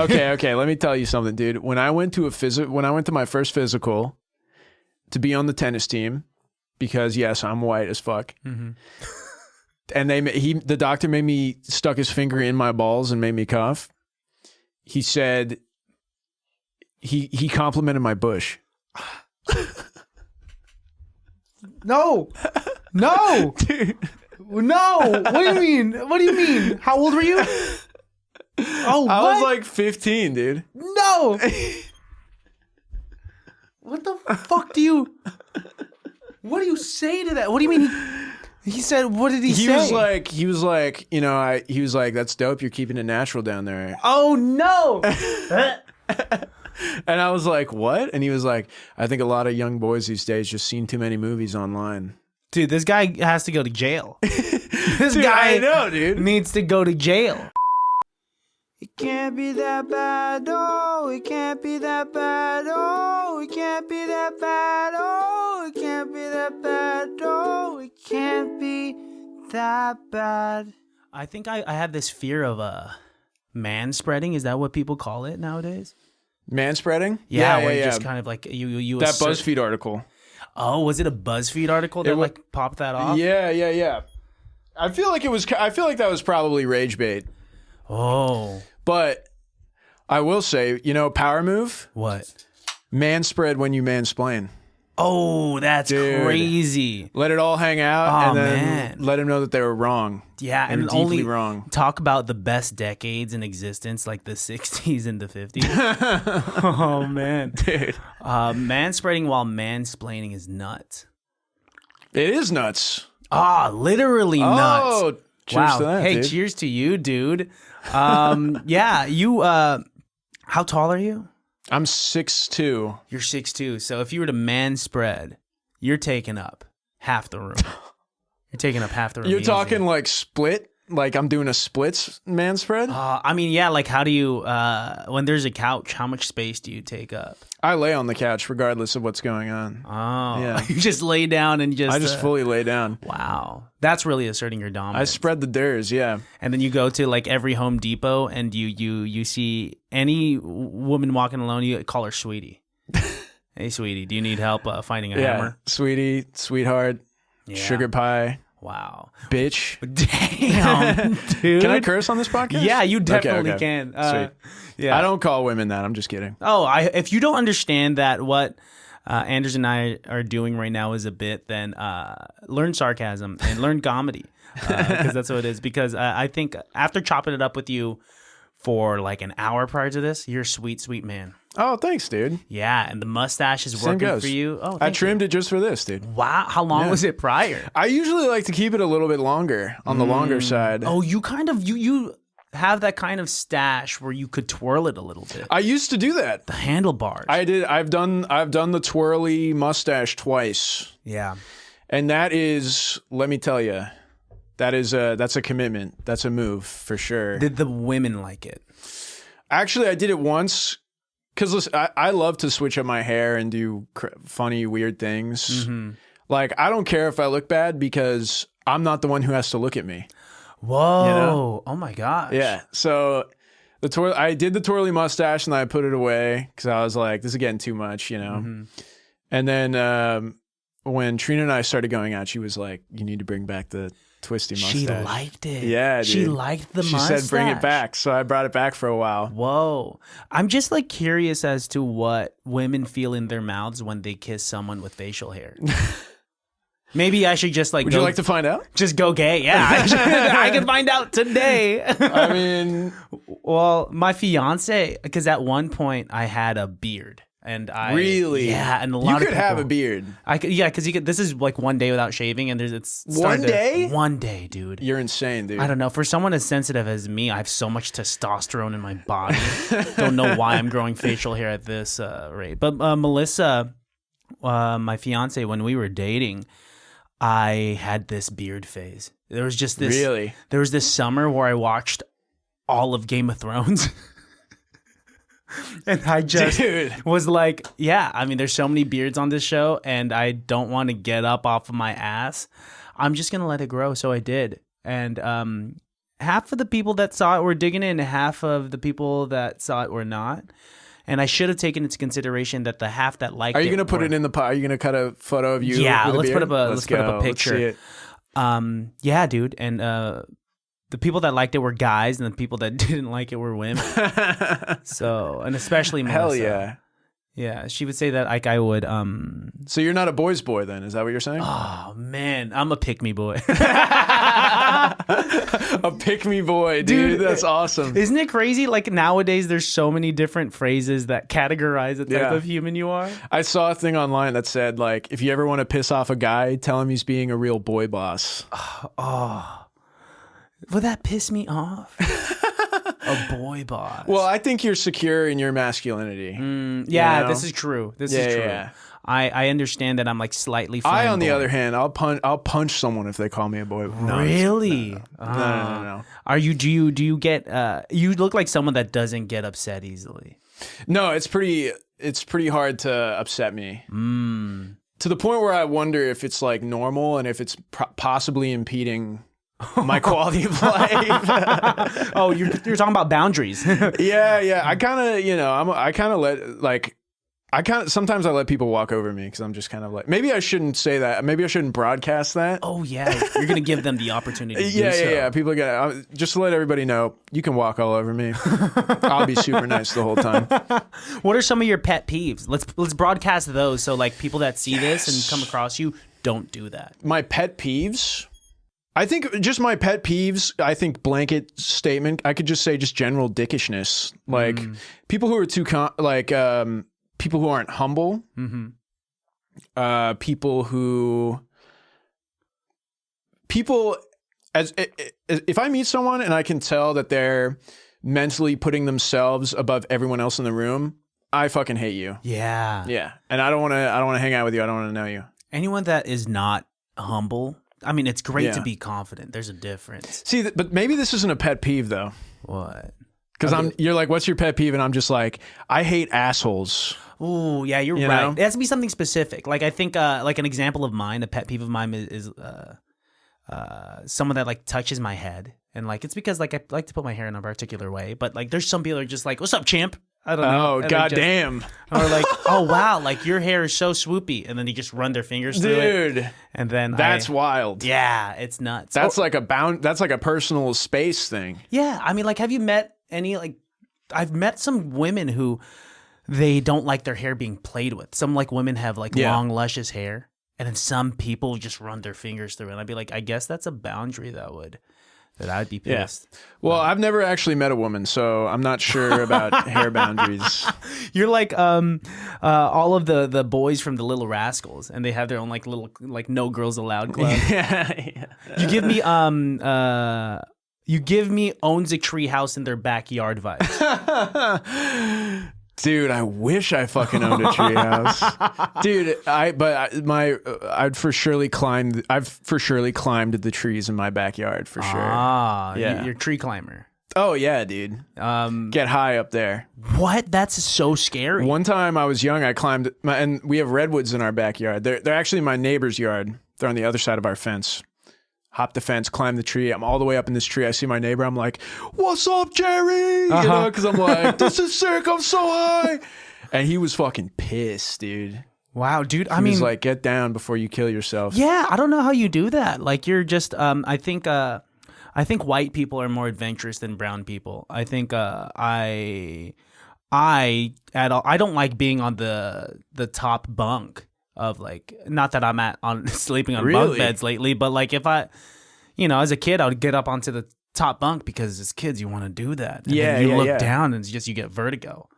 Okay. Let me tell you something, dude. When I went to my first physical to be on the tennis team, because yes, I'm white as fuck. Mm-hmm. And the doctor made me stuck his finger in my balls and made me cough. He said he complimented my bush. No, Dude. no. What do you mean? How old were you? Oh, what? I was like 15, dude. No. What the fuck do you say to that? What do you mean? He said, what did he say? He was like, you know, he was like, that's dope. You're keeping it natural down there. Oh, no. And I was like, what? And he was like, I think a lot of young boys these days just seen too many movies online. Dude, this guy has to go to jail. This Dude, guy I know, dude. needs to go to jail. It can't be that bad, oh, it can't be that bad, oh, it can't be that bad, oh, it can't be that bad, oh, it can't be that bad. I think I have this fear of manspreading. Is that what people call it nowadays? Manspreading? Yeah, where you just kind of like you that BuzzFeed article. Oh, was it a BuzzFeed article that like popped that off? Yeah. I feel like that was probably rage bait. Oh. But I will say, you know, power move? What? Manspread when you mansplain. Oh, that's crazy. Let it all hang out and then man. let them know that they were wrong. Yeah, and and deeply only wrong. Talk about the best decades in existence, like the 60s and the 50s. Oh, man. Dude. Manspreading while mansplaining is nuts. It is nuts. Literally nuts. Oh, cheers to that, Hey, dude. cheers to you, dude. Yeah, you, how tall are you? I'm 6'2". You're 6'2". So if you were to manspread, you're taking up half the room. You're taking up half the room. You're easy. talking like split? Like I'm doing a splits manspread? I mean, yeah, like how do you, when there's a couch, how much space do you take up? I lay on the couch regardless of what's going on. Oh, yeah. You just lay down and just... I just fully lay down. Wow. That's really asserting your dominance. I spread the durs, yeah. And then you go to like every Home Depot and you see any woman walking alone, you call her sweetie. Hey, sweetie, do you need help finding a hammer? Sweetie, sweetheart, sugar pie. Wow. Bitch. Damn, dude. Can I curse on this podcast? Yeah, you definitely Okay. can. Sweet. Yeah. I don't call women that. I'm just kidding. Oh, if you don't understand that what Anders and I are doing right now is a bit, then learn sarcasm and learn comedy because that's what it is. Because I think after chopping it up with you for like an hour prior to this, you're a sweet, sweet man. Oh, thanks, dude. Yeah, and the mustache is Same working goes. for you. Oh, I trimmed it just for this, dude. Wow, how long was it prior? I usually like to keep it a little bit longer, on the longer side. Oh, you kind of you have that kind of stash where you could twirl it a little bit. I used to do that. The handlebars. I've done the twirly mustache twice. Yeah. And that is, let me tell you, that's a commitment. That's a move for sure. Did the women like it? Actually, I did it once because listen, I love to switch up my hair and do funny, weird things. Mm-hmm. Like, I don't care if I look bad because I'm not the one who has to look at me. Whoa. You know? Oh my gosh. Yeah. So I did the twirly mustache and then I put it away because I was like, this is getting too much, you know? Mm-hmm. And then when Trina and I started going out, she was like, you need to bring back the twisty mustache. She liked it. Yeah, dude. She liked the mustache. She said, bring it back. So I brought it back for a while. Whoa. I'm just like curious as to what women feel in their mouths when they kiss someone with facial hair. Maybe I should just like Would you like to find out? Just go gay. Yeah. I can find out today. I mean, well, my fiance, because at one point I had a beard. And really, yeah, and a lot of people have a beard. I could, yeah, because you could. This is like one day without shaving, and it's one day. One day, dude. You're insane, dude. I don't know. For someone as sensitive as me, I have so much testosterone in my body. Don't know why I'm growing facial hair at this rate. But Melissa, my fiance, when we were dating, I had this beard phase. There was just this. Really? There was this summer where I watched all of Game of Thrones. And I just was like, yeah, I mean, there's so many beards on this show and I don't want to get up off of my ass. I'm just going to let it grow. So I did. And half of the people that saw it were digging it, and half of the people that saw it were not. And I should have taken into consideration that the half that liked it. Are you going to put it in the pot? Are you going to cut a photo of you? Yeah, with a let's beard? put up a picture. Let's see it. Yeah, dude. And the people that liked it were guys, and the people that didn't like it were women. So, and especially Melissa. Hell yeah. Yeah, she would say that like I would. So you're not a boy's boy then? Is that what you're saying? Oh man, I'm a pick me boy. A pick me boy, dude. That's awesome. Isn't it crazy? Like nowadays, there's so many different phrases that categorize the type of human you are. I saw a thing online that said like, if you ever want to piss off a guy, tell him he's being a real boy boss. Oh, would that piss me off? A boy boss. Well, I think you're secure in your masculinity. Yeah, you know? this is true. This is true. Yeah. I understand that I'm like slightly. I, on the flamboyant. other hand, I'll punch someone if they call me a boy. No, Really? No. Are you? Do you get? You look like someone that doesn't get upset easily. No, it's pretty hard to upset me. To the point where I wonder if it's like normal and if it's possibly impeding my quality of life. Oh, you're talking about boundaries. Yeah. I kind of sometimes I let people walk over me because I'm just kind of like, maybe I shouldn't say that. Maybe I shouldn't broadcast that. Oh yeah, you're gonna give them the opportunity to do so. Yeah. People get just to let everybody know, you can walk all over me. I'll be super nice the whole time. What are some of your pet peeves? Let's broadcast those so like people that see this and come across you don't do that. My pet peeves. I think just my pet peeves, I think blanket statement, I could just say just general dickishness. Like people who are too, people who aren't humble, if I meet someone and I can tell that they're mentally putting themselves above everyone else in the room, I fucking hate you. Yeah. Yeah. And I don't want to hang out with you. I don't want to know you. Anyone that is not humble, I mean, it's great to be confident. There's a difference. See, but maybe this isn't a pet peeve though. What? Because you're like, what's your pet peeve? And I'm just like, I hate assholes. Oh, yeah, you're right. Know? It has to be something specific. Like I think, like an example of mine, a pet peeve of mine is someone that like touches my head, and like it's because like I like to put my hair in a particular way. But like, there's some people that are just like, "What's up, champ?" I don't know. Oh, goddamn. Or like, "Oh wow, like your hair is so swoopy," and then they just run their fingers through it. Dude, and then that's wild. Yeah, it's nuts. That's like that's like a personal space thing. Yeah, I mean, like, have you met any like? I've met some women who they don't like their hair being played with. Some like women have like long, luscious hair, and then some people just run their fingers through it. And I'd be like, I guess that's a boundary that I'd be pissed. Yeah. Well, I've never actually met a woman, so I'm not sure about hair boundaries. You're like all of the boys from the Little Rascals, and they have their own like little like No Girls Allowed club. Yeah. You give me owns a tree house in their backyard vibes. Dude, I wish I fucking owned a treehouse. Dude, I've for surely climbed the trees in my backyard for sure. Ah, yeah. You're a tree climber. Oh yeah, dude. Get high up there. What? That's so scary. One time I was young, I climbed, and we have redwoods in our backyard. They're actually my neighbor's yard. They're on the other side of our fence. Hop the fence, climb the tree. I'm all the way up in this tree. I see my neighbor. I'm like, "What's up, Jerry?" You know, because I'm like, "This is sick. I'm so high." And he was fucking pissed, dude. Wow, dude. He was like, "Get down before you kill yourself." Yeah, I don't know how you do that. Like, you're just. I think white people are more adventurous than brown people. I think I don't like being on the top bunk. Of like, not that I'm sleeping on bunk beds lately, but like if I, as a kid, I would get up onto the top bunk because as kids you want to do that. And then you look down and you get vertigo.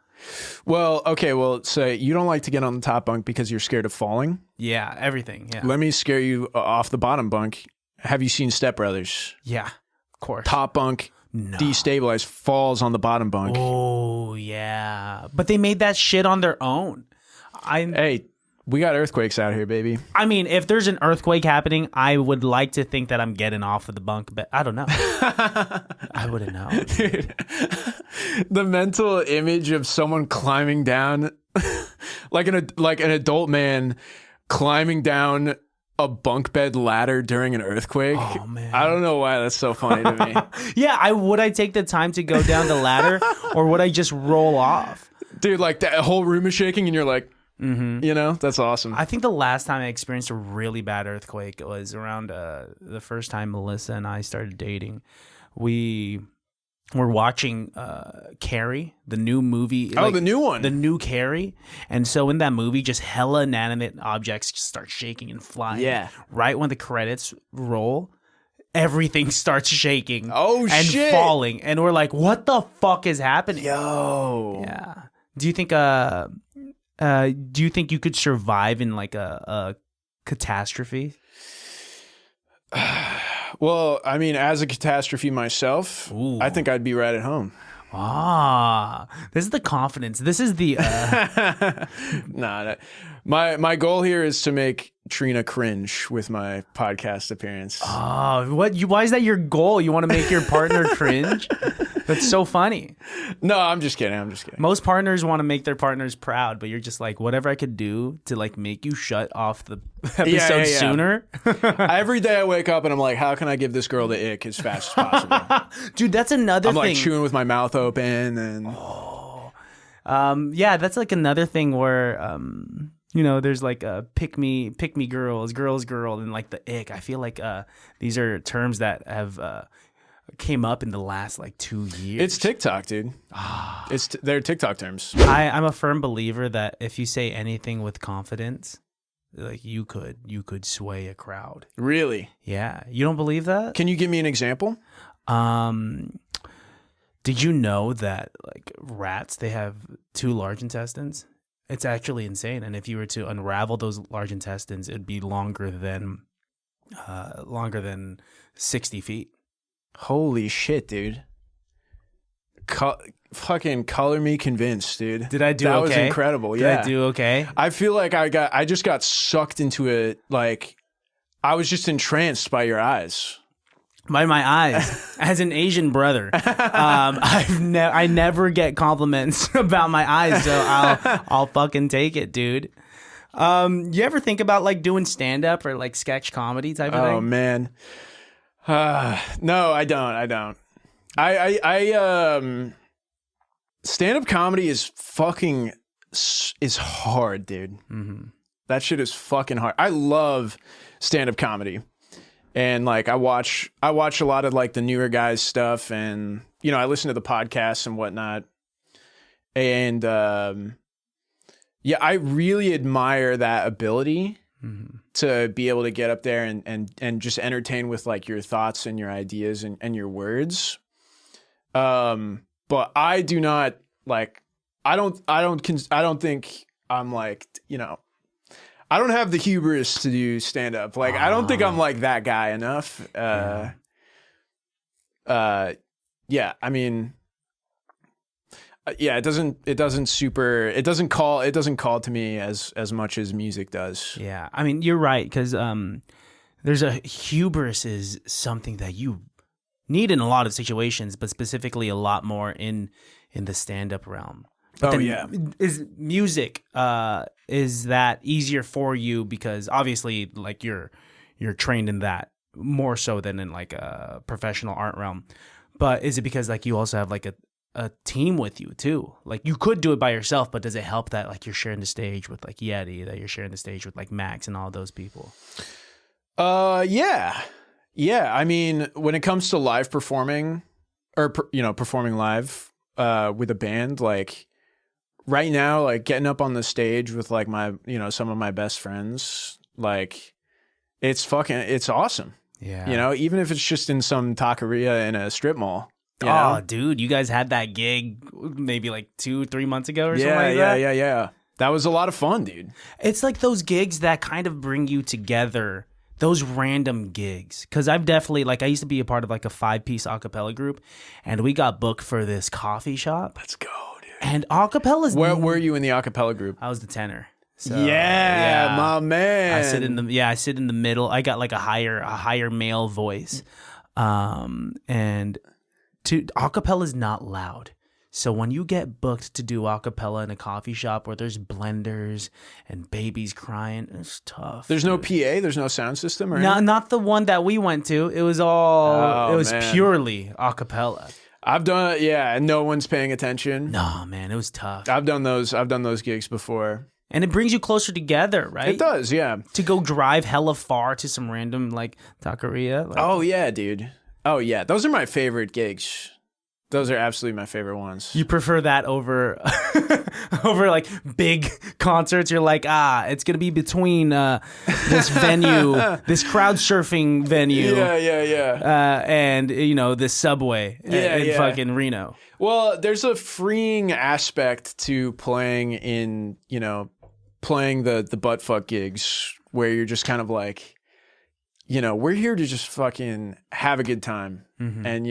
Well, okay, so you don't like to get on the top bunk because you're scared of falling? Yeah, everything. Yeah. Let me scare you off the bottom bunk. Have you seen Step Brothers? Yeah, of course. Top bunk, destabilized, falls on the bottom bunk. Oh yeah, but they made that shit on their own. Hey. We got earthquakes out here, baby. I mean, if there's an earthquake happening, I would like to think that I'm getting off of the bunk, but I don't know. I wouldn't know. Dude, the mental image of someone climbing down, like an adult man climbing down a bunk bed ladder during an earthquake. Oh, man. I don't know why that's so funny to me. Yeah, would I take the time to go down the ladder, or would I just roll off? Dude, like that whole room is shaking and you're like, you know, that's awesome. I think the last time I experienced a really bad earthquake was around the first time Melissa and I started dating. We were watching Carrie, the new movie. Oh, the new one. The new Carrie. And so in that movie, just hella inanimate objects just start shaking and flying. Yeah. Right when the credits roll, everything starts shaking. Oh, and shit. falling. And we're like, what the fuck is happening? Yo. Yeah. Do you think you could survive in like a catastrophe? Well, I mean, as a catastrophe myself, Ooh. I think I'd be right at home. This is the confidence. This is the Nah, my goal here is to make Trina cringe with my podcast appearance. why is that your goal? You want to make your partner cringe? That's so funny. No, I'm just kidding. Most partners want to make their partners proud, but you're just like, whatever I could do to like make you shut off the episode sooner. Every day I wake up and I'm like, how can I give this girl the ick as fast as possible? Dude, that's another I'm thing. like chewing with my mouth open and Yeah, that's like another thing where you know, there's like a pick me girls, girl, and like the ick. I feel like these are terms that have came up in the last like 2 years. it's TikTok, dude. They're TikTok terms. I'm a firm believer that if you say anything with confidence, like you could sway a crowd. Really? Yeah, you don't believe that? Can you give me an example? Did you know that like rats, they have 2 large intestines? It's actually insane. And if you were to unravel those large intestines, it'd be longer than 60 feet. Holy shit, dude. Fucking color me convinced, dude. Did I do that okay? That was incredible. Did Yeah. I do okay? I feel like I just got sucked into it. Like I was just entranced by your eyes. By my eyes. As an Asian brother, I never get compliments about my eyes, so I'll fucking take it, dude. You ever think about like doing stand up or like sketch comedy type of thing? Oh man. No, I don't. I stand-up comedy is hard, dude. Mm-hmm. That shit is fucking hard. I love stand-up comedy. And like I watch a lot of like the newer guys stuff, and you know, I listen to the podcasts and whatnot. And yeah, I really admire that ability. Mm-hmm. To be able to get up there and just entertain with like your thoughts and your ideas and your words. But I do not like, I don't think I'm like, you know, I don't have the hubris to do stand up. Like, I don't think I'm like that guy enough. Yeah, I mean, yeah, it doesn't call to me as much as music does. Yeah, I mean, you're right, because there's a hubris is something that you need in a lot of situations, but specifically a lot more in the stand-up realm. But is music is that easier for you because obviously like you're trained in that more so than in like a professional art realm, but is it because like you also have like a team with you too? Like you could do it by yourself, but does it help that like you're sharing the stage with like Yeti, that you're sharing the stage with like Max and all those people? Yeah. I mean, when it comes to live performing or performing live with a band, like right now, like getting up on the stage with like my, some of my best friends, like it's awesome. Yeah. Even if it's just in some taqueria in a strip mall. Dude, you guys had that gig maybe like 2-3 months ago or something like that? Yeah. That was a lot of fun, dude. It's like those gigs that kind of bring you together, those random gigs. Because I've definitely, like, I used to be a part of like a 5-piece a cappella group, and we got booked for this coffee shop. Let's go, dude. And a cappella's... Where were you in the a cappella group? I was the tenor. So, my man. I sit in the middle. I got like a higher male voice. And a cappella is not loud. So when you get booked to do a cappella in a coffee shop where there's blenders and babies crying, it's tough. There's no PA, there's no sound system, or not the one that we went to. It was all man. purely a cappella. I've done and no one's paying attention. No, man, it was tough. I've done those gigs before. And it brings you closer together, right? It does, yeah. To go drive hella far to some random like taqueria. Like, Oh yeah, dude. Oh yeah, those are my favorite gigs. Those are absolutely my favorite ones. you prefer that over over like big concerts? You're like, it's gonna be between this venue, this crowd surfing venue, and this subway in fucking Reno. Well, there's a freeing aspect to playing in, playing the buttfuck gigs where you're just kind of like, we're here to just fucking have a good time. And,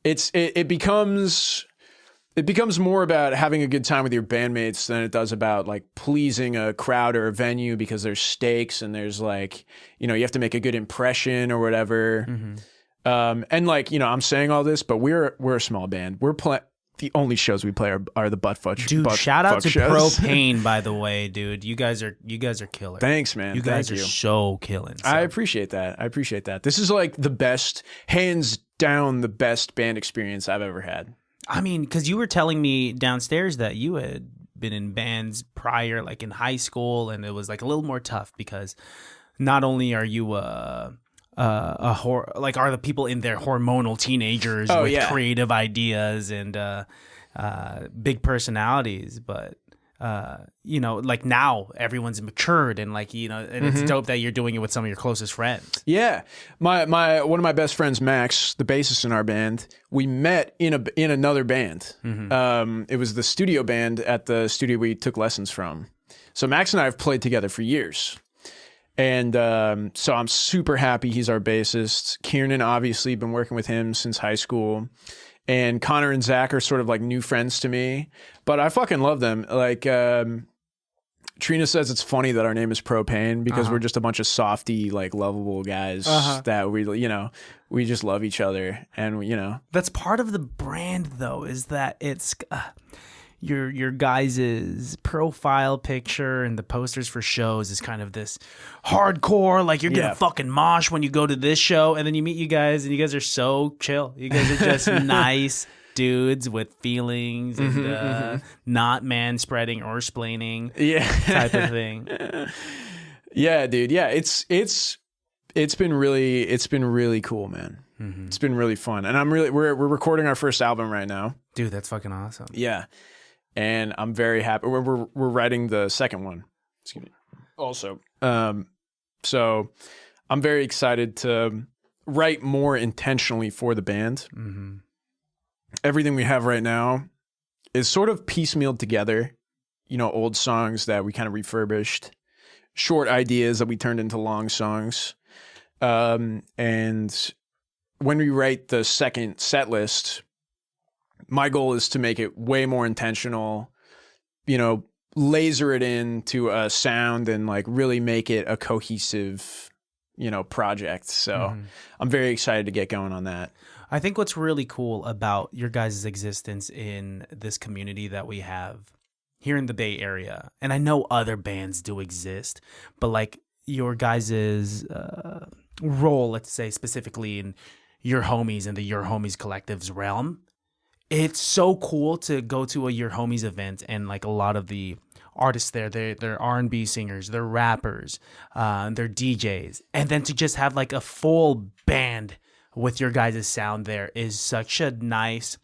it becomes more about having a good time with your bandmates than it does about like pleasing a crowd or a venue, because there's stakes and there's like, you have to make a good impression or whatever. And like, I'm saying all this, but we're a small band. We're the only shows we play are the buttfuck. Dude, shout out to Propane, by the way, dude. You guys are killer. Thanks, man. You guys are so killing. So. I appreciate that. This is like the best, hands down, the best band experience I've ever had. I mean, because you were telling me downstairs that you had been in bands prior, like in high school, and it was like a little more tough because not only are you are the people in their hormonal teenagers with creative ideas and big personalities, but like now everyone's matured and like and it's dope that you're doing it with some of your closest friends. Yeah, my one of my best friends, Max, the bassist in our band, we met in another band. It was the studio band at the studio we took lessons from. So Max and I have played together for years. And so I'm super happy he's our bassist. Kieran, obviously, been working with him since high school. And Connor and Zach are sort of like new friends to me. But I fucking love them. Like, Trina says it's funny that our name is Propane because we're just a bunch of softy, like, lovable guys that we just love each other. And, That's part of the brand, though, is that it's... Your guys' profile picture and the posters for shows is kind of this hardcore, like you're gonna fucking mosh when you go to this show, and then you meet you guys and you guys are so chill. You guys are just nice dudes with feelings and not manspreading or splaining type of thing. Yeah, dude. Yeah, it's been really cool, man. It's been really fun, and we're recording our first album right now. Dude, that's fucking awesome. Yeah. And I'm very happy. We're writing the second one. Excuse me. Also, so I'm very excited to write more intentionally for the band. Everything we have right now is sort of piecemealed together. Old songs that we kind of refurbished, short ideas that we turned into long songs. And when we write the second set list, my goal is to make it way more intentional, laser it into a sound and like really make it a cohesive, project. So I'm very excited to get going on that. I think what's really cool about your guys' existence in this community that we have here in the Bay Area, and I know other bands do exist, but like your guys' role, let's say specifically in Your Homies and the Your Homies Collective's realm, it's so cool to go to a Your Homies event and like a lot of the artists there, they're R&B singers, they're rappers, they're DJs, and then to just have like a full band with your guys' sound there is such a nice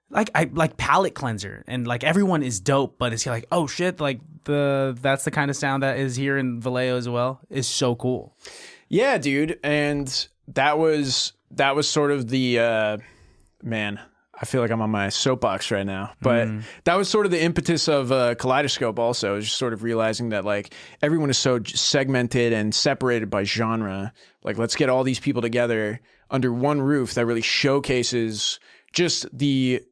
like palate cleanser, and like everyone is dope, but it's like, oh shit, like that's the kind of sound that is here in Vallejo as well. Is so cool. Yeah, dude, and that was sort of the man, I feel like I'm on my soapbox right now, but that was sort of the impetus of Kaleidoscope also, is just sort of realizing that like everyone is so segmented and separated by genre. Like, let's get all these people together under one roof that really showcases just the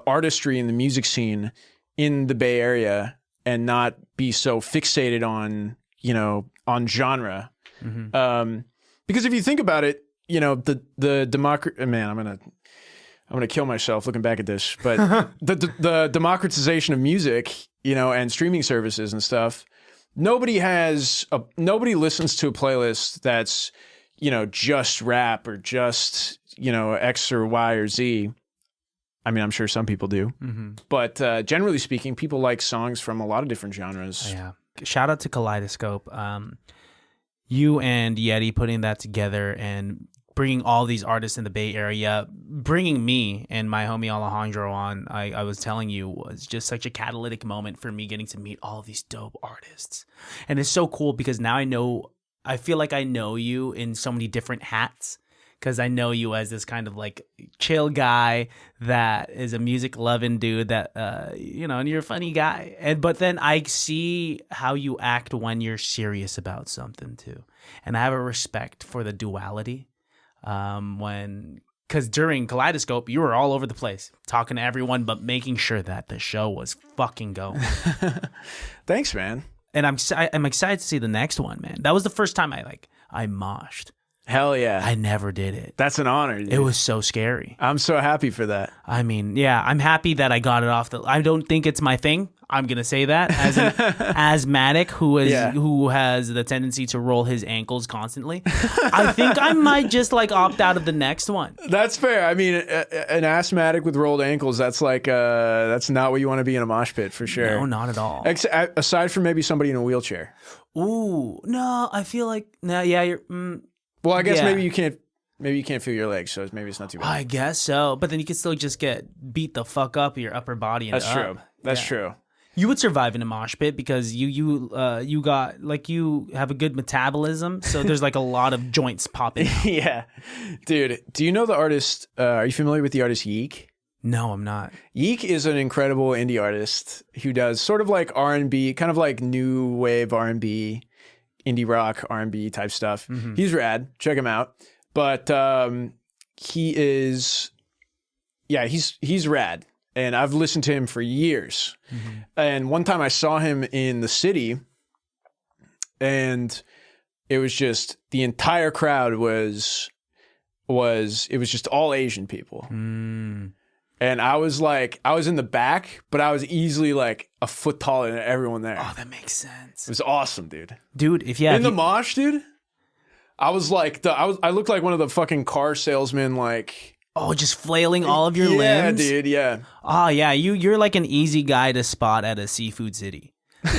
artistry and the music scene in the Bay Area and not be so fixated on genre. Because if you think about it, the democracy, man, I'm I'm going to kill myself looking back at this, but the democratization of music, you know, and streaming services and stuff, nobody listens to a playlist that's, you know, just rap or just, you know, X or Y or Z. I mean, I'm sure some people do, but generally speaking, people like songs from a lot of different genres. Yeah. Shout out to Kaleidoscope. You and Yeti putting that together and bringing all these artists in the Bay Area, bringing me and my homie Alejandro on, I was telling you, was just such a catalytic moment for me getting to meet all of these dope artists. And it's so cool because now I feel like I know you in so many different hats, because I know you as this kind of like chill guy that is a music loving dude that, you know, and you're a funny guy. But then I see how you act when you're serious about something too. And I have a respect for the duality. Because during Kaleidoscope, you were all over the place, talking to everyone, but making sure that the show was fucking going. Thanks, man. And I'm excited to see the next one, man. That was the first time I moshed. Hell yeah. I never did it. That's an honor, dude. It was so scary. I'm so happy for that. I mean, yeah, I'm happy that I got it off I don't think it's my thing. I'm going to say that as an asthmatic who has the tendency to roll his ankles constantly. I think I might just like opt out of the next one. That's fair. I mean, an asthmatic with rolled ankles, that's like, that's not what you want to be in a mosh pit for sure. No, not at all. Aside from maybe somebody in a wheelchair. Ooh, no, I feel like, no, yeah, you're... Well, I guess maybe you can't feel your legs, so maybe it's not too bad. I guess so, but then you could still just get beat the fuck up your upper body. And That's true. That's true. You would survive in a mosh pit because you got like you have a good metabolism, so there's like a lot of joints popping out. Yeah, dude. Do you know the artist? Are you familiar with the artist Yeek? No, I'm not. Yeek is an incredible indie artist who does sort of like R&B, kind of like new wave R&B. Indie rock, R&B type stuff. Mm-hmm. He's rad. Check him out. But he's rad. And I've listened to him for years. Mm-hmm. And one time I saw him in the city, and it was just the entire crowd was just all Asian people. Mm. And I was in the back, but I was easily like a foot taller than everyone there. Oh, that makes sense. It was awesome, dude. Dude, the mosh, dude, I was like I looked like one of the fucking car salesmen, like just flailing all of your limbs. Yeah, dude, yeah. Oh yeah, you're like an easy guy to spot at a seafood city. You'd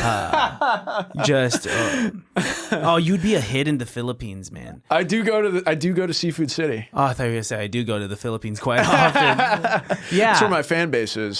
be a hit in the Philippines, man. I do go to Seafood City. Oh, I thought you were gonna say I do go to the Philippines quite often. Yeah, that's where my fan base is.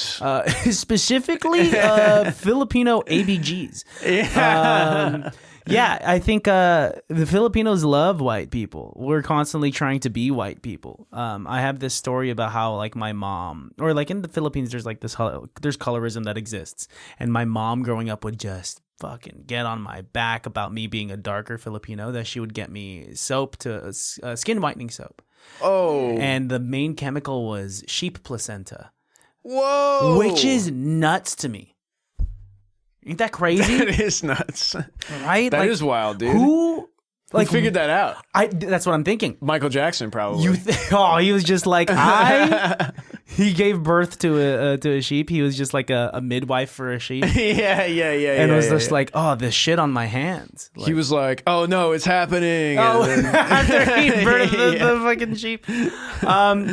Specifically, Filipino ABGs. Yeah. Yeah, I think the Filipinos love white people. We're constantly trying to be white people. I have this story about how like my mom, or like in the Philippines, there's like there's colorism that exists, and my mom growing up would just fucking get on my back about me being a darker Filipino. That she would get me soap to skin whitening soap. Oh, and the main chemical was sheep placenta. Whoa, which is nuts to me. Ain't that crazy? That is nuts. Right? That is wild, dude. Who figured that out? That's what I'm thinking. Michael Jackson, probably. He was just like, he gave birth to a sheep. He was just like a midwife for a sheep. Yeah. And it was just like, this shit on my hands. Like, he was like, oh no, it's happening. After he birthed the fucking sheep.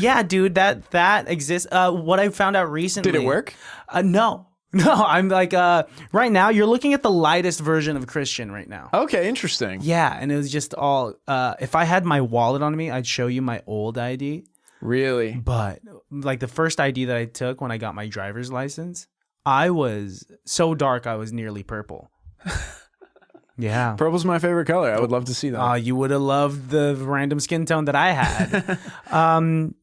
Yeah, dude, that exists. What I found out recently. Did it work? No. No, I'm like, right now, you're looking at the lightest version of Christian right now. Okay, interesting. Yeah, and it was just all, if I had my wallet on me, I'd show you my old ID. Really? But, like, the first ID that I took when I got my driver's license, I was so dark, I was nearly purple. Yeah. Purple's my favorite color. I would love to see that. You would have loved the random skin tone that I had.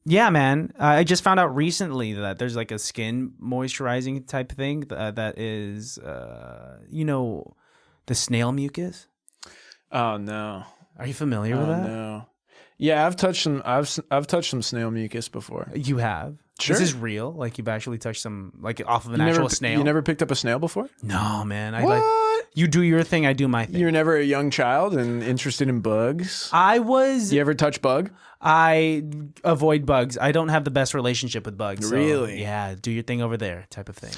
Yeah, man. I just found out recently that there's like a skin moisturizing type thing that is, the snail mucus. Oh, no. Are you familiar with that? No. Yeah, I've touched some snail mucus before. You have? Sure. This is real. Like you've actually touched some, like off of an You actual never, snail. You never picked up a snail before? No, man. I What? like you do your thing. I do my thing. You were never a young child and interested in bugs? I was. You ever touch bug? I avoid bugs. I don't have the best relationship with bugs. So, Really? yeah. Do your thing over there, type of thing.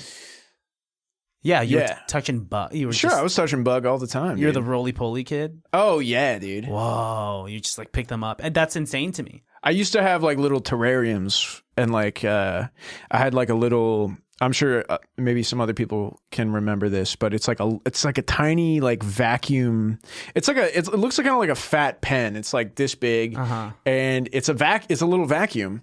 Yeah, you were Yeah. touching bug. You were Sure, I was touching bug all the time. You're dude. the roly-poly kid. Oh, yeah, dude. Whoa, you just like pick them up, and that's insane to me. I used to have like little terrariums and like I had like a little, I'm sure maybe some other people can remember this, but it's like a tiny like vacuum. It looks like kind of like a fat pen. It's like this big and it's a little vacuum.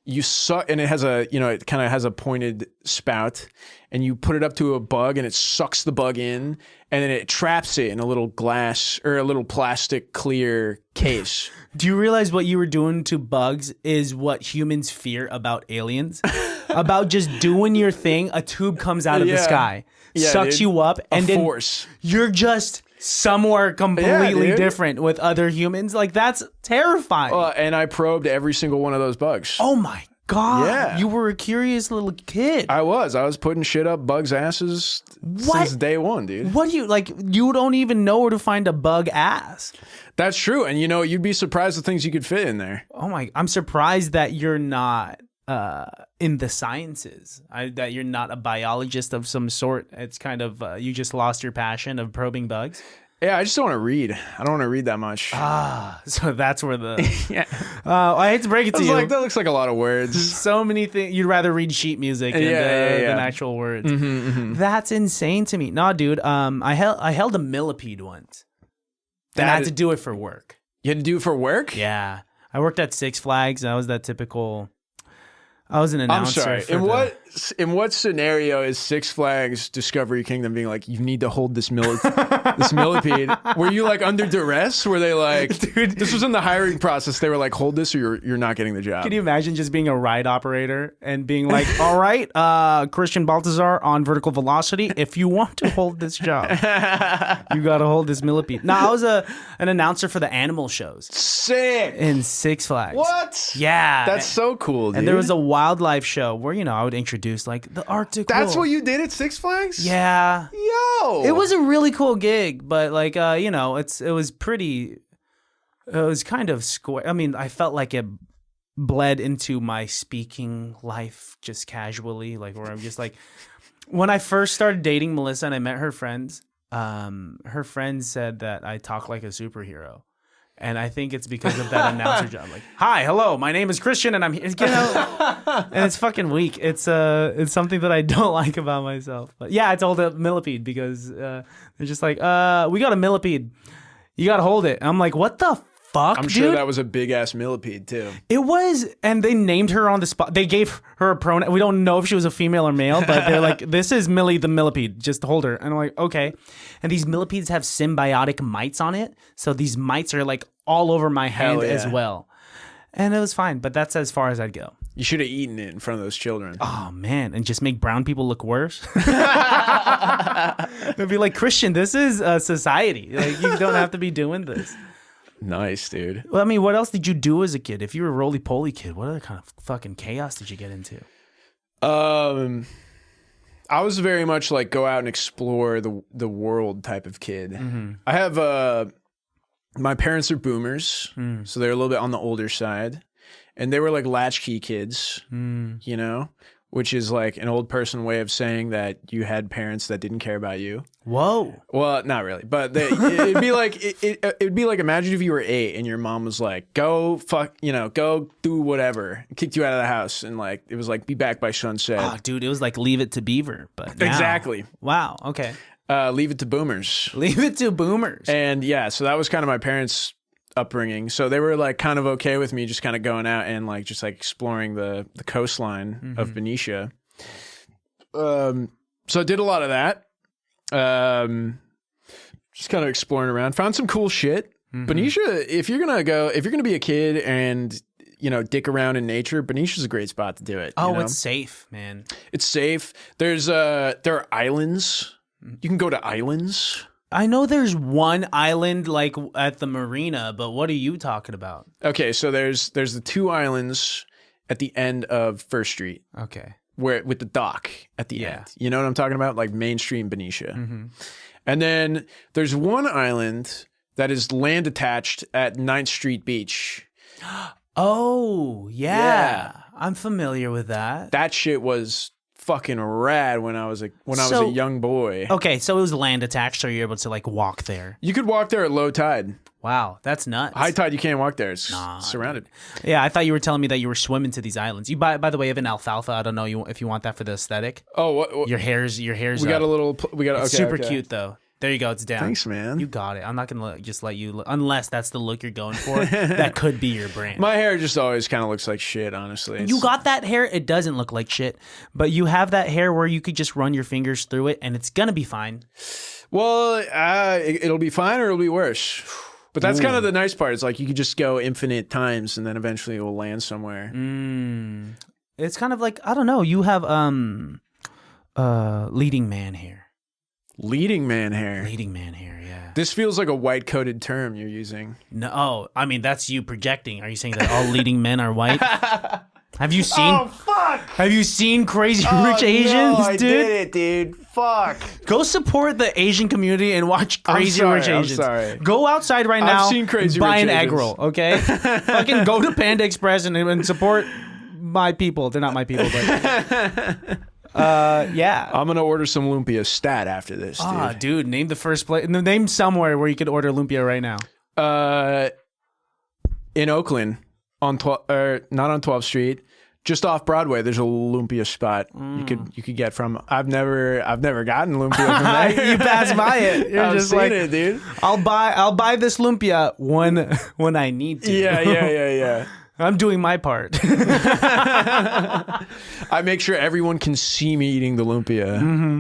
You suck, and it has it kind of has a pointed spout, and you put it up to a bug, and it sucks the bug in, and then it traps it in a little glass or a little plastic clear case. Do you realize what you were doing to bugs is what humans fear about aliens? About just doing your thing, a tube comes out of the sky, sucks dude. you up, and then force. You're just somewhere completely dude. different with other humans. Like that's terrifying. And I probed every single one of those bugs. Oh my God. Yeah. You were a curious little kid. I was putting shit up bugs' asses since day one, dude. What do you like? You don't even know where to find a bug ass. That's true. And you'd be surprised the things you could fit in there. Oh my, I'm surprised that you're not in the sciences, that you're not a biologist of some sort. It's kind of, you just lost your passion of probing bugs. Yeah, I just don't want to read. I don't want to read that much. So that's where the, Yeah. I hate to break it to you. Like, that looks like a lot of words. So many things. You'd rather read sheet music than actual words. That's insane to me. No, dude. I held a millipede once. And I had to do it for work. You had to do it for work? Yeah. I worked at Six Flags. And I was that typical. I was an announcer. I'm sorry. In what scenario is Six Flags Discovery Kingdom being like, you need to hold this millipede? Were you like under duress? Were they like, dude, this was in the hiring process. They were like, hold this or you're not getting the job. Can you imagine just being a ride operator and being like, all right, Christian Baltazar on vertical velocity, if you want to hold this job, you got to hold this millipede. No, I was an announcer for the animal shows. Sick. In Six Flags. What? Yeah. That's so cool, dude. And there was a wildlife show where, I would introduce like the Arctic. That's what you did at Six Flags? Yeah. Yo. It was a really cool gig, but like, it was kind of square. I mean, I felt like it bled into my speaking life just casually, like where I'm just like, when I first started dating Melissa and I met her friends said that I talk like a superhero. And I think it's because of that announcer job. Like, hi, hello, my name is Christian, and I'm here. And it's fucking weak. It's something that I don't like about myself. But yeah, I told a millipede because they're just like, we got a millipede. You got to hold it. And I'm like, what the fuck, I'm dude? sure that was a big ass millipede too. It was, and they named her on the spot. They gave her a pronoun. We don't know if she was a female or male, but they're like, this is Millie the millipede. Just hold her. And I'm like, okay. And these millipedes have symbiotic mites on it. So these mites are like all over my hand as well. And it was fine, but that's as far as I'd go. You should have eaten it in front of those children. Oh, man. And just make brown people look worse. They'd be like, Christian, this is a society. Like, you don't have to be doing this. Nice, dude. Well, I mean, what else did you do as a kid? If you were a roly-poly kid, what other kind of fucking chaos did you get into? I was very much like go out and explore the world type of kid. Mm-hmm. I have my parents are boomers, so they're a little bit on the older side, and they were like latchkey kids, which is like an old person way of saying that you had parents that didn't care about you. Whoa. Well, not really, but it'd be like it'd be like imagine if you were 8 and your mom was like, "Go fuck, go do whatever," kicked you out of the house, and like it was like, "Be back by sunset." Oh, dude, it was like Leave It to Beaver, but now. Exactly. Wow. Okay. Leave it to boomers. Leave it to boomers. And yeah, so that was kind of my parents' upbringing. So they were like kind of okay with me just kind of going out and like just like exploring the coastline of Benicia. So I did a lot of that. Just kind of exploring around. Found some cool shit. Benicia, if you're gonna be a kid and dick around in nature, Benicia's a great spot to do it. Oh, it's safe, man. It's safe. There are islands. You can go to islands. I know there's one island like at the marina, but what are you talking about? Okay, so there's the 2 islands at the end of First Street, Okay. where with the dock at the Yeah. end. You know what I'm talking about? Like mainstream Benicia. And then there's one island that is land attached at 9th Street Beach. Oh, yeah. Yeah. I'm familiar with that. That shit was fucking rad when I was a young boy. Okay, so it was land attached, so you're able to like walk there. You could walk there at low tide. Wow, that's nuts. High tide, you can't walk there. It's Nah, surrounded. Yeah, I thought you were telling me that you were swimming to these islands. You by the way, have an alfalfa. I don't know if you want that for the aesthetic. Oh, what? Your hair's. We got a little. We got. It's Okay, super okay. cute though. There you go. It's down. Thanks, man. You got it. I'm not gonna just let you unless that's the look you're going for. That could be your brand. My hair just always kind of looks like shit, honestly. You got that hair. It doesn't look like shit, but you have that hair where you could just run your fingers through it, and it's gonna be fine. Well, it'll be fine or it'll be worse. But that's kind of the nice part. It's like you could just go infinite times, and then eventually it will land somewhere. It's kind of like I don't know. You have leading man hair. Leading man hair. Leading man hair. Yeah. This feels like a white coded term you're using. No, oh, I mean that's you projecting. Are you saying that all leading men are white? Have you seen? Oh fuck! Have you seen Crazy Rich Asians, no, I dude? did it, dude. Fuck. Go support the Asian community and watch Crazy Rich Asians. I'm sorry. Go outside right now. I've seen Crazy buy Rich an egg Asians. roll, okay? Fucking go to Panda Express and support my people. They're not my people, but yeah. I'm gonna order some lumpia stat after this, dude. Dude, name the first place. Name somewhere where you could order lumpia right now. In Oakland, on not on 12th Street, just off Broadway. There's a lumpia spot you could get from. I've never gotten lumpia from there. You pass by it. You're I've just seen like, it, dude. I'll buy this lumpia when I need to. Yeah. I'm doing my part. I make sure everyone can see me eating the lumpia,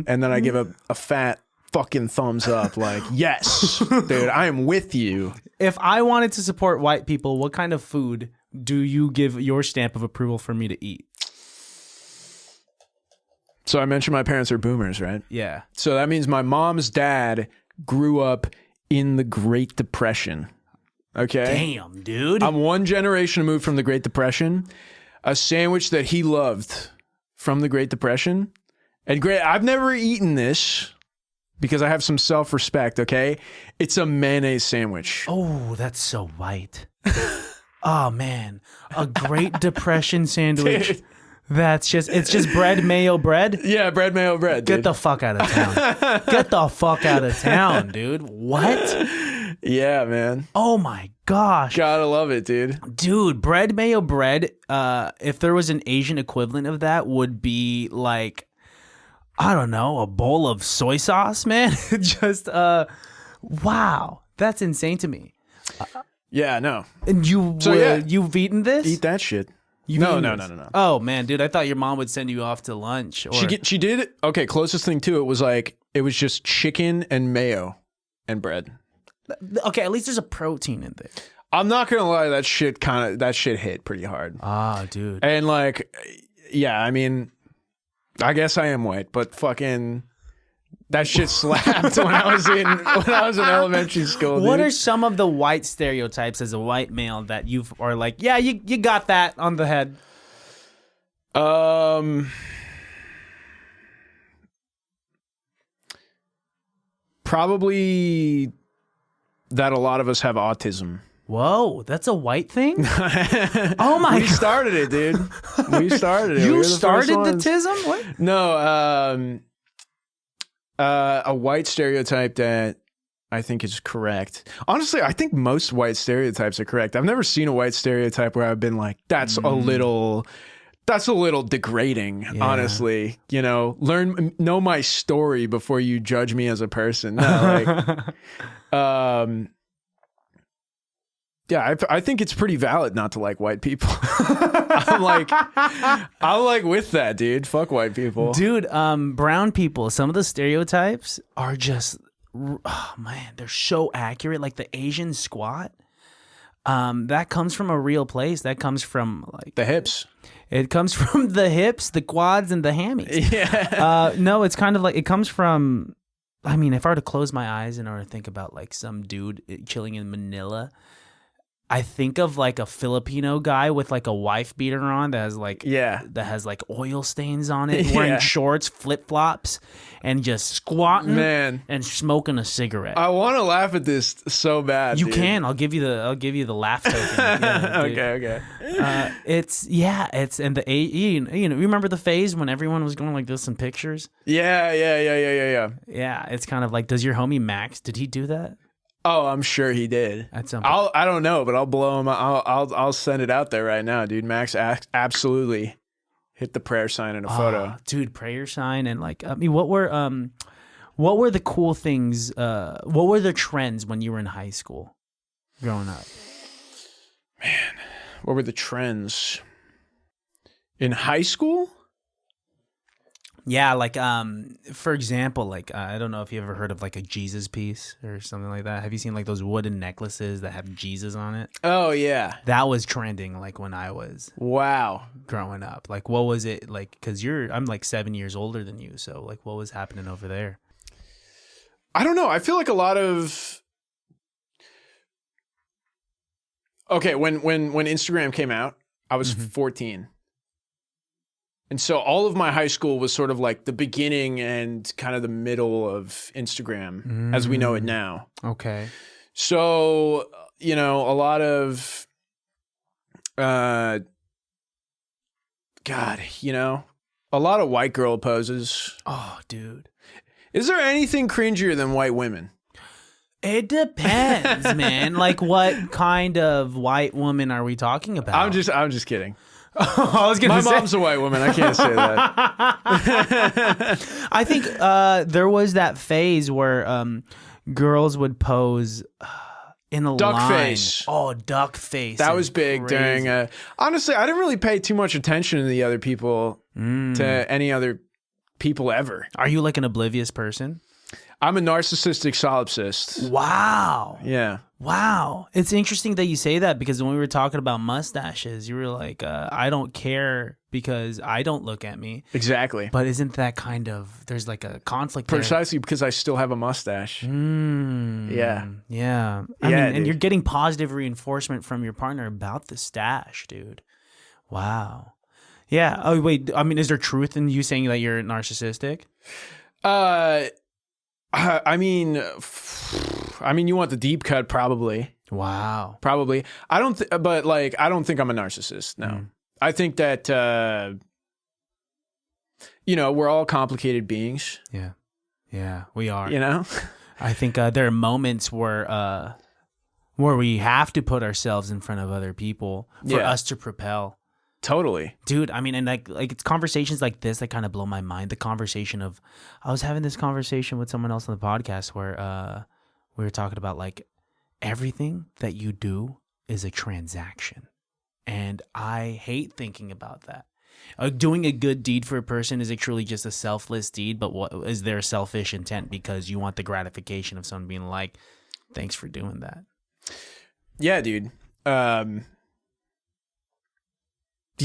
and then I give a fat fucking thumbs up, like, yes, dude, I am with you. If I wanted to support white people, what kind of food do you give your stamp of approval for me to eat? So I mentioned my parents are boomers, right? Yeah. So that means my mom's dad grew up in the Great Depression. Okay. Damn, dude. I'm one generation removed from the Great Depression. A sandwich that he loved from the Great Depression. And I've never eaten this because I have some self-respect, okay? It's a mayonnaise sandwich. Oh, that's so white. Oh, man. A Great Depression sandwich. Dude. It's just bread, mayo, bread. Yeah, bread, mayo, bread, dude. Get the fuck out of town. Get the fuck out of town, dude. What? Yeah, man. Oh my gosh. Gotta love it, dude. Dude, bread, mayo, bread, if there was an Asian equivalent of that, would be like, I don't know, a bowl of soy sauce, man. Just, wow. That's insane to me. Yeah, no. And you've eaten this? Eat that shit. No. No. Oh, man, dude, I thought your mom would send you off to lunch. Or... She did. Okay, closest thing to it was just chicken and mayo and bread. Okay, at least there's a protein in there. I'm not gonna lie, that shit hit pretty hard. Ah, dude. And yeah, I mean, I guess I am white, but fucking that shit slapped when I was in elementary school. What dude. are some of the white stereotypes as a white male that you are like, yeah, you got that on the head? Probably that a lot of us have autism. Whoa, that's a white thing? Oh my God. We started it, dude. We started it. You We were the started first the ones. tism? What? No, a white stereotype that I think is correct. Honestly, I think most white stereotypes are correct. I've never seen a white stereotype where I've been like, that's a little degrading, honestly. You know, know my story before you judge me as a person. No, yeah, I think it's pretty valid not to like white people. I'm like with that, dude. Fuck white people. Dude, brown people, some of the stereotypes are just, oh man, they're so accurate. Like the Asian squat, that comes from a real place. That comes from like The hips. It comes from the hips, the quads, and the hammies. Yeah. No, it's kind of like, it comes from, I mean, if I were to close my eyes and I were to think about like some dude chilling in Manila, I think of like a Filipino guy with like a wife beater on that has like oil stains on it, wearing shorts, flip flops, and just squatting and smoking a cigarette. I want to laugh at this so bad. You can. I'll give you the laugh token. Yeah, okay. It's and the you remember the phase when everyone was going like this in pictures? Yeah. Yeah, it's kind of like, does your homie Max, did he do that? Oh, I'm sure he did. At some point. I don't know, but I'll blow him. I'll send it out there right now, dude. Max absolutely hit the prayer sign in a photo, dude. Prayer sign and like, I mean, what were the cool things? What were the trends when you were in high school, growing up? Man, what were the trends in high school? Yeah, like for example, like I don't know if you ever heard of like a Jesus piece or something like that. Have you seen like those wooden necklaces that have Jesus on it? Oh yeah, that was trending like when I was growing up. Like, what was it like? Because I'm like 7 years older than you, so like, what was happening over there? I don't know. I feel like a lot of when Instagram came out, I was 14. And so all of my high school was sort of like the beginning and kind of the middle of Instagram as we know it now. Okay. So, a lot of, a lot of white girl poses. Oh, dude. Is there anything cringier than white women? It depends, man. Like, what kind of white woman are we talking about? I'm just kidding. I was gonna say, my mom's a white woman. I can't say that. I think there was that phase where girls would pose in a duck line. Face. Oh, duck face. That was big during. Honestly, I didn't really pay too much attention to the other people, to any other people ever. Are you like an oblivious person? I'm a narcissistic solipsist. Wow. Yeah. Wow. It's interesting that you say that, because when we were talking about mustaches, you were like, I don't care because I don't look at me. Exactly. But isn't that kind of, there's like a conflict there? Precisely because I still have a mustache. Yeah. Yeah. I mean, and you're getting positive reinforcement from your partner about the stash, dude. Wow. Yeah. Oh, wait. I mean, is there truth in you saying that you're narcissistic? I mean, you want the deep cut, probably. Wow. Probably. I don't think I'm a narcissist. No. I think that, we're all complicated beings. Yeah. Yeah, we are. I think there are moments where we have to put ourselves in front of other people for us to propel. Totally. Dude, I mean, and like it's conversations like this that kind of blow my mind. The conversation of, I was having this conversation with someone else on the podcast where we were talking about like everything that you do is a transaction. And I hate thinking about that. Doing a good deed for a person is actually just a selfless deed, but what is there selfish intent because you want the gratification of someone being like, thanks for doing that. Yeah, dude. A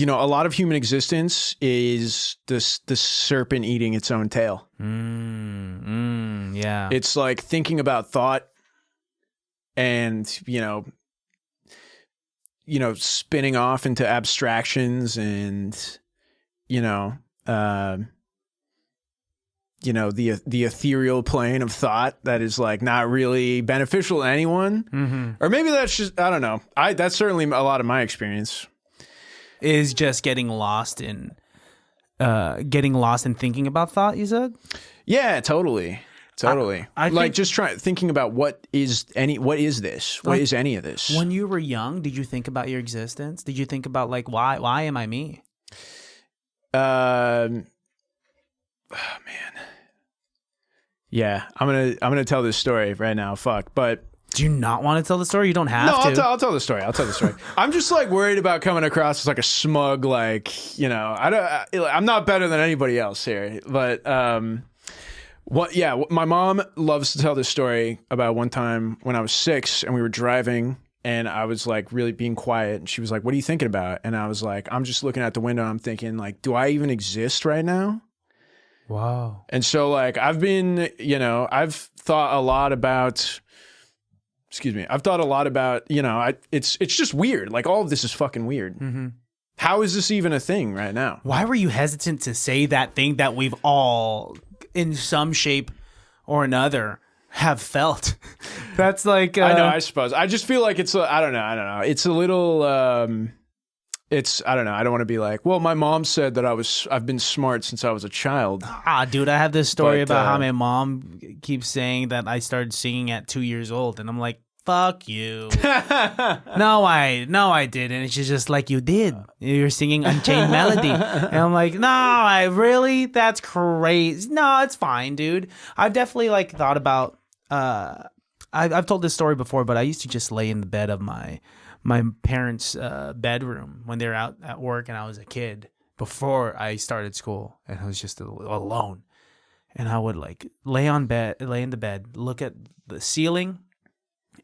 lot of human existence is the serpent eating its own tail. Yeah. It's like thinking about thought and, spinning off into abstractions and, the ethereal plane of thought that is like not really beneficial to anyone. Or maybe that's just, I don't know. That's certainly a lot of my experience. Is just getting lost in thinking about thought, you said? Yeah, totally. I like just thinking about what is any of this? When you were young, did you think about your existence? Did you think about like why am I me? Oh man. Yeah, I'm gonna tell this story right now. But do you not want to tell the story? You don't have to. No, I'll tell the story. I'm just like worried about coming across as like a smug, like, I'm not better than anybody else here. But my mom loves to tell this story about one time when I was 6 and we were driving and I was like really being quiet. And she was like, "What are you thinking about?" And I was like, "I'm just looking out the window. I'm thinking like, do I even exist right now?" Wow. And so like I've been, I've thought a lot about excuse me, I've thought a lot about, it's just weird. Like all of this is fucking weird. Mm-hmm. How is this even a thing right now? Why were you hesitant to say that thing that we've all, in some shape or another, have felt? That's like... I know, I suppose. I just feel like it's... I don't know. It's a little... I don't know. I don't want to be like, well, my mom said that I've been smart since I was a child. Dude, I have this story about how my mom keeps saying that I started singing at 2 years old. And I'm like, fuck you. No, I didn't. And she's just like, you did. You're singing Unchained Melody. And I'm like, no, I really? That's crazy. No, it's fine, dude. I've definitely like thought about, I've told this story before, but I used to just lay in the bed of my parents' bedroom when they were out at work and I was a kid before I started school, and I was just alone. And I would like lay in the bed, look at the ceiling,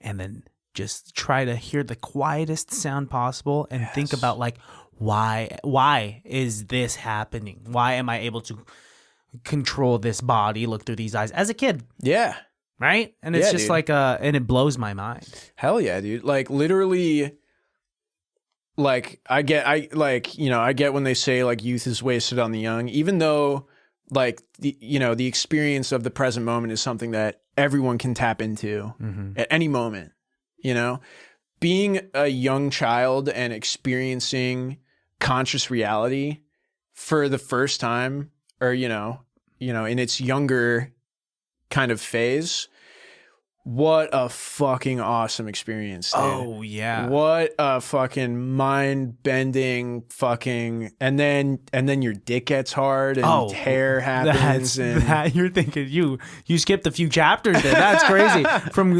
and then just try to hear the quietest sound possible and think about like, why is this happening? Why am I able to control this body, look through these eyes as a kid? Yeah. Right? And it's just dude. like, and it blows my mind. Hell yeah, dude. Like literally, like I get when they say like youth is wasted on the young, even though like the experience of the present moment is something that everyone can tap into at any moment. Being a young child and experiencing conscious reality for the first time, or in its younger kind of phase, what a fucking awesome experience, dude. Oh yeah, what a fucking mind-bending fucking, and then your dick gets hard and hair happens, and you're thinking you skipped a few chapters there. That's crazy. From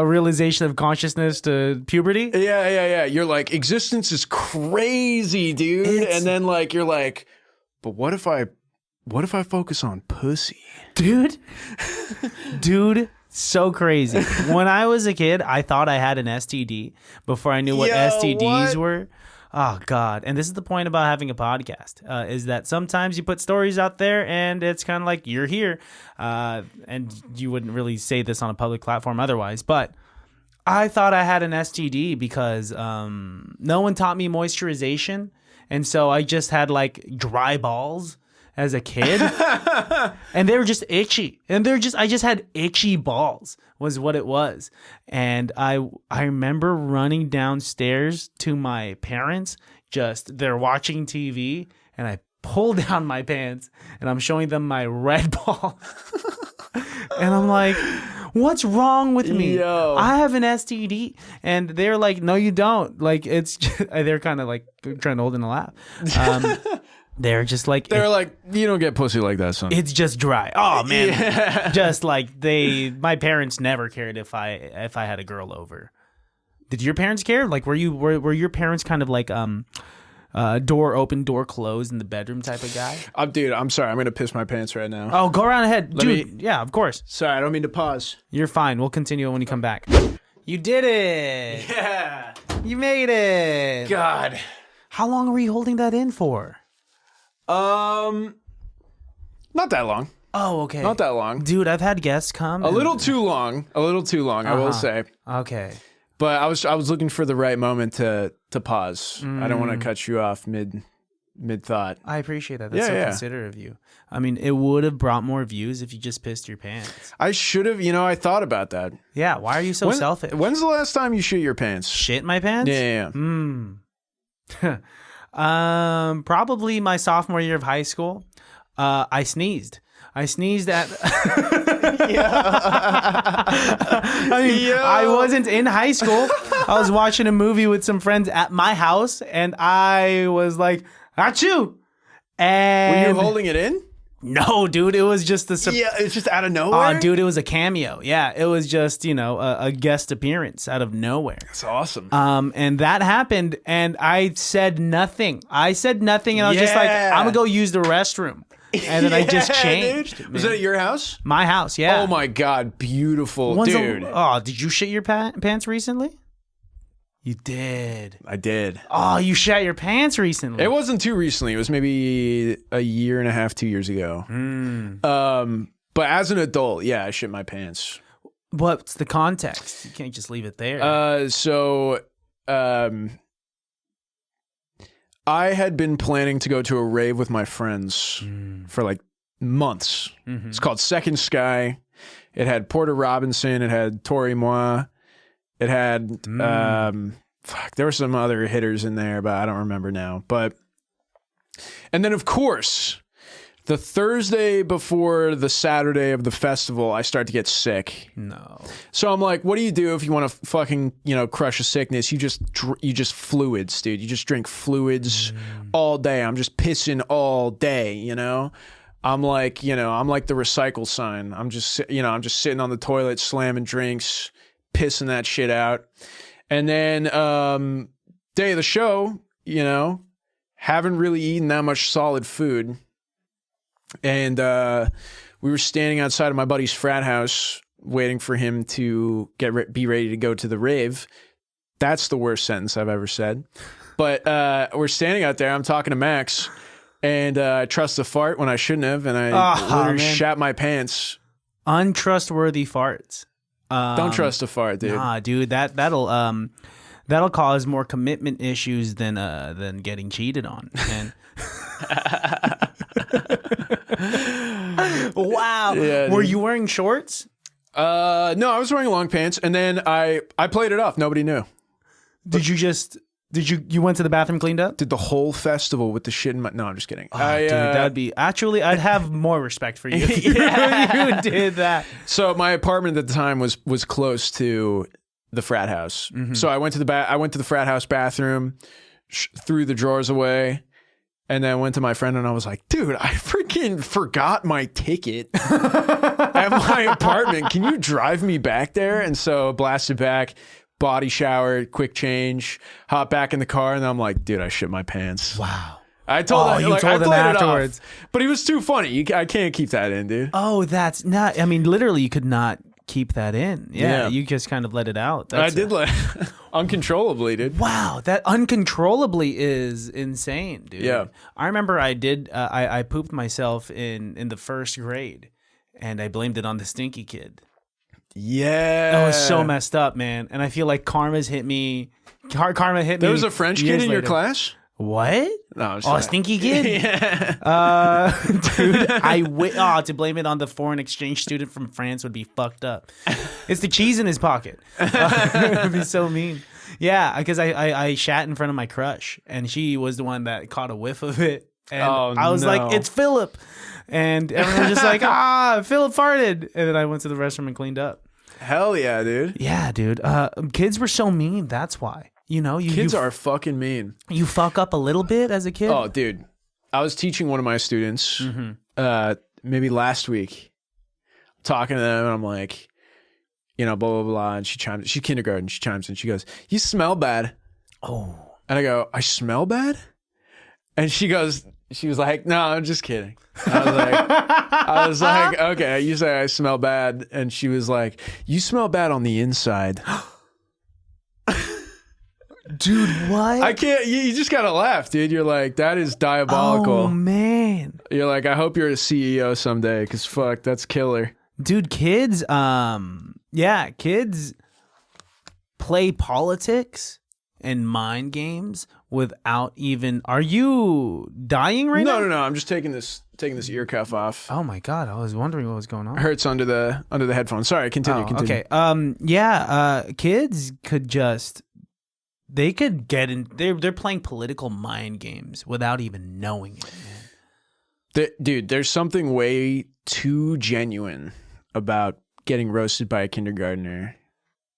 realization of consciousness to puberty. Yeah. You're like, existence is crazy, dude. And then like you're like, but what if I focus on pussy? Dude, so crazy. When I was a kid, I thought I had an STD before I knew what STDs were. Oh, God. And this is the point about having a podcast, is that sometimes you put stories out there and it's kind of like you're here. And you wouldn't really say this on a public platform otherwise. But I thought I had an STD because no one taught me moisturization. And so I just had like dry balls as a kid, and they were just itchy, and I just had itchy balls was what it was. And I remember running downstairs to my parents, they're watching TV, and I pull down my pants and I'm showing them my red ball. And I'm like, what's wrong with me? Yo. I have an STD. And they're like, no, you don't. Like, it's they're kind of like trying to hold in a laugh. They're just like... They're like, you don't get pussy like that, son. It's just dry. Oh, man. Yeah. Just like my parents never cared if I had a girl over. Did your parents care? Like, were your parents kind of like door open, door closed in the bedroom type of guy? Dude, I'm sorry. I'm going to piss my pants right now. Oh, go right ahead. Dude, yeah, of course. Sorry, I don't mean to pause. You're fine. We'll continue when you come back. You did it. Yeah. You made it. God. How long were you holding that in for? Not that long. Oh, okay. Not that long. Dude, I've had guests come. A little too long, I will say. Okay. But I was looking for the right moment to pause. I don't want to cut you off mid thought. I appreciate that. That's so considerate of you. I mean, it would have brought more views if you just pissed your pants. I should have, I thought about that. Yeah, why are you so selfish? When's the last time you shit your pants? Shit my pants? Yeah. Probably my sophomore year of high school. I sneezed at I wasn't in high school. I was watching a movie with some friends at my house, and I was like, achoo. And were you holding it in? No, dude, it was just it's just out of nowhere. Oh, dude, it was a cameo. Yeah, it was just, a guest appearance out of nowhere. That's awesome. And that happened, and I said nothing. And I was just like, I'm gonna go use the restroom. And then I just changed. Dude. Was it at your house? My house, yeah. Oh my God, beautiful, dude. Did you shit your pants recently? You did. I did. Oh, you shat your pants recently. It wasn't too recently. It was maybe a year and a half, 2 years ago. But as an adult, yeah, I shit my pants. What's the context? You can't just leave it there. So I had been planning to go to a rave with my friends for like months. Mm-hmm. It's called Second Sky. It had Porter Robinson. It had Tori Moi. It had there were some other hitters in there, but I don't remember now. And then of course, the Thursday before the Saturday of the festival, I start to get sick. No. So I'm like, what do you do if you want to fucking, crush a sickness? You just fluids, dude. You just drink fluids all day. I'm just pissing all day, I'm like, I'm like the recycle sign. I'm just sitting on the toilet, slamming drinks, pissing that shit out. And then day of the show, haven't really eaten that much solid food. And we were standing outside of my buddy's frat house waiting for him to be ready to go to the rave. That's the worst sentence I've ever said. But we're standing out there. I'm talking to Max, and I trust a fart when I shouldn't have, and I literally shat my pants. Untrustworthy farts. Don't trust a fart, dude. Nah, dude, that'll cause more commitment issues than getting cheated on. And wow. Yeah, were you wearing shorts? No, I was wearing long pants, and then I played it off. Nobody knew. You went to the bathroom, cleaned up? Did the whole festival with the shit in my... No, I'm just kidding. Dude, that'd be... Actually, I'd have more respect for you if you did that. So my apartment at the time was close to the frat house. Mm-hmm. So I went to the frat house bathroom, threw the drawers away, and then went to my friend and I was like, dude, I freaking forgot my ticket at my apartment. Can you drive me back there? And so blasted back, body shower, quick change, hop back in the car, and I'm like, dude, I shit my pants. Wow. I told him, I played afterwards. it off, but he was too funny. I can't keep that in, dude. Oh, that's not... I mean, literally, you could not keep that in. Yeah. You just kind of let it out. I did let uncontrollably, dude. Wow, that uncontrollably is insane, dude. Yeah. I remember I did. I pooped myself in the first grade, and I blamed it on the stinky kid. Yeah, that was so messed up, man. And I feel like karma's hit me. Karma hit me. There was a French kid in your class. What? No, a stinky kid? Yeah. Dude, to blame it on the foreign exchange student from France would be fucked up. It's the cheese in his pocket. It would be so mean. Yeah, because I shat in front of my crush, and she was the one that caught a whiff of it. And I was like, it's Philip. And everyone was just like, Philip farted. And then I went to the restroom and cleaned up. Hell yeah, dude. Yeah, dude. Kids were so mean. That's why. Kids are fucking mean. You fuck up a little bit as a kid? Oh, dude. I was teaching one of my students maybe last week. I'm talking to them, and I'm like, blah, blah, blah. And she's kindergarten. She chimes in. She goes, you smell bad. Oh. And I go, I smell bad? And she was like, no, I'm just kidding. I was like, okay, you say I smell bad. And she was like, you smell bad on the inside. Dude, what? I can't. You just gotta laugh, dude. You're like, that is diabolical. Oh man. You're like, I hope you're a CEO someday, because fuck, that's killer. Dude, kids, kids play politics and mind games without even. Are you dying right now? No. I'm just taking this ear cuff off. Oh my god, I was wondering what was going on. It hurts under the headphones. Sorry, continue. Okay. Kids could just. They could get in. They're playing political mind games without even knowing it, man. Dude, there's something way too genuine about getting roasted by a kindergartner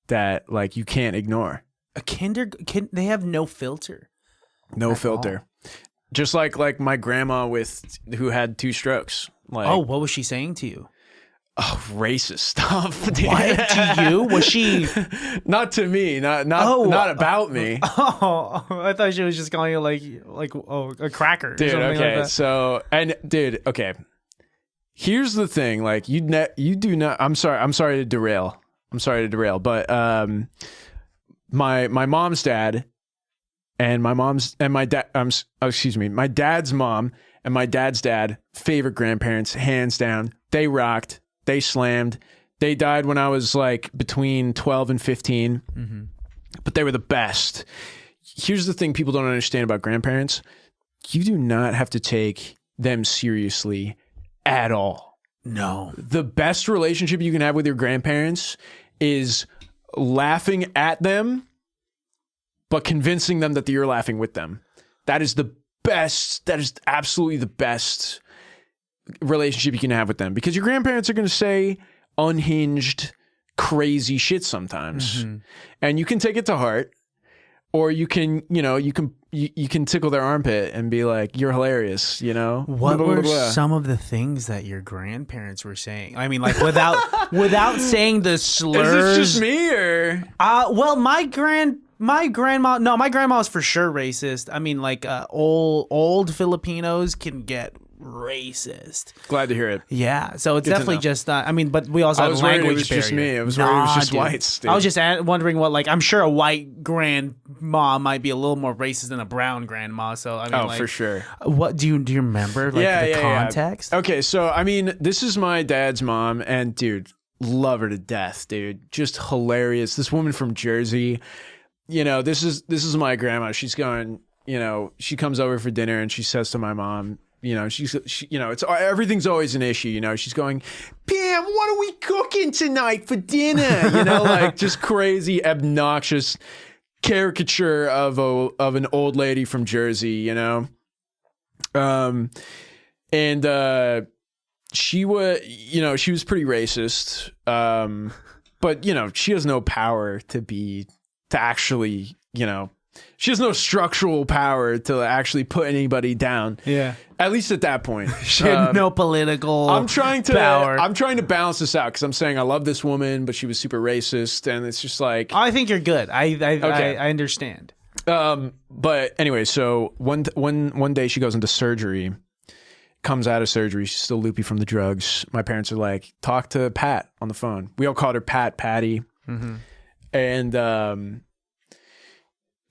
that like you can't ignore. They have no filter. No filter. All. Just like my grandma who had 2 strokes. Like, oh, what was she saying to you? Oh, racist stuff. Dude. What? To you? Was she? Not to me. Not about me. Oh, I thought she was just calling you like a cracker. Dude, okay. Like so, dude, okay. Here's the thing. Like, you do not. I'm sorry to derail. But my mom's dad and my dad's mom and my dad's dad, favorite grandparents, hands down. They rocked. They slammed. They died when I was like between 12 and 15, but they were the best. Here's the thing people don't understand about grandparents. You do not have to take them seriously at all. No. The best relationship you can have with your grandparents is laughing at them, but convincing them that you're laughing with them. That is the best. That is absolutely the best relationship you can have with them, because your grandparents are going to say unhinged, crazy shit sometimes, and you can take it to heart, or you can, you can tickle their armpit and be like, "You're hilarious," What were some of the things that your grandparents were saying? I mean, like without saying the slurs. Is this just me or? Well, my grandma was for sure racist. I mean, like old Filipinos can get racist. Glad to hear it. Yeah, so it's definitely just but we also have language barrier. It was just me. I was worried it was just whites. Dude. I was just wondering what, like, I'm sure a white grandma might be a little more racist than a brown grandma. So I mean, for sure. What do you remember? Like the context? Yeah. Okay, so I mean, this is my dad's mom, and dude, love her to death, dude. Just hilarious. This woman from Jersey. This is my grandma. She's going. She comes over for dinner and she says to my mom. It's everything's always an issue. She's going, Pam, what are we cooking tonight for dinner? Like just crazy, obnoxious caricature of an old lady from Jersey. And she was, she was pretty racist. But she has no power to actually, she has no structural power to actually put anybody down. Yeah. At least at that point. She had no political power. I'm trying to balance this out, because I'm saying I love this woman, but she was super racist, and it's just like... I think you're good. I understand. But anyway, so one day she goes into surgery, comes out of surgery, she's still loopy from the drugs. My parents are like, talk to Pat on the phone. We all called her Patty. And...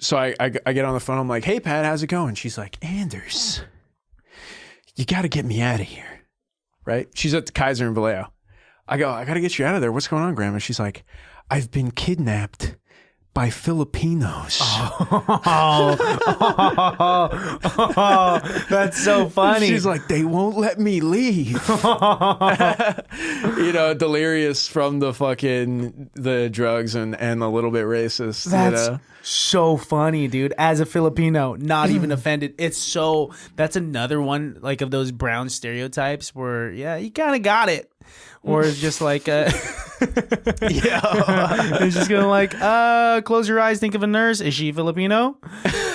So I get on the phone. I'm like, hey, Pat, how's it going? She's like, Anders, you got to get me out of here. Right? She's at the Kaiser in Vallejo. I go, I got to get you out of there. What's going on, Grandma? She's like, I've been kidnapped by Filipinos. That's so funny. She's like, they won't let me leave. Delirious from the drugs and a little bit racist. That's so funny, dude. As a Filipino, not even offended. That's another one like of those brown stereotypes where, yeah, you kind of got it. Or it's just like, it's just gonna like, close your eyes, think of a nurse. Is she Filipino?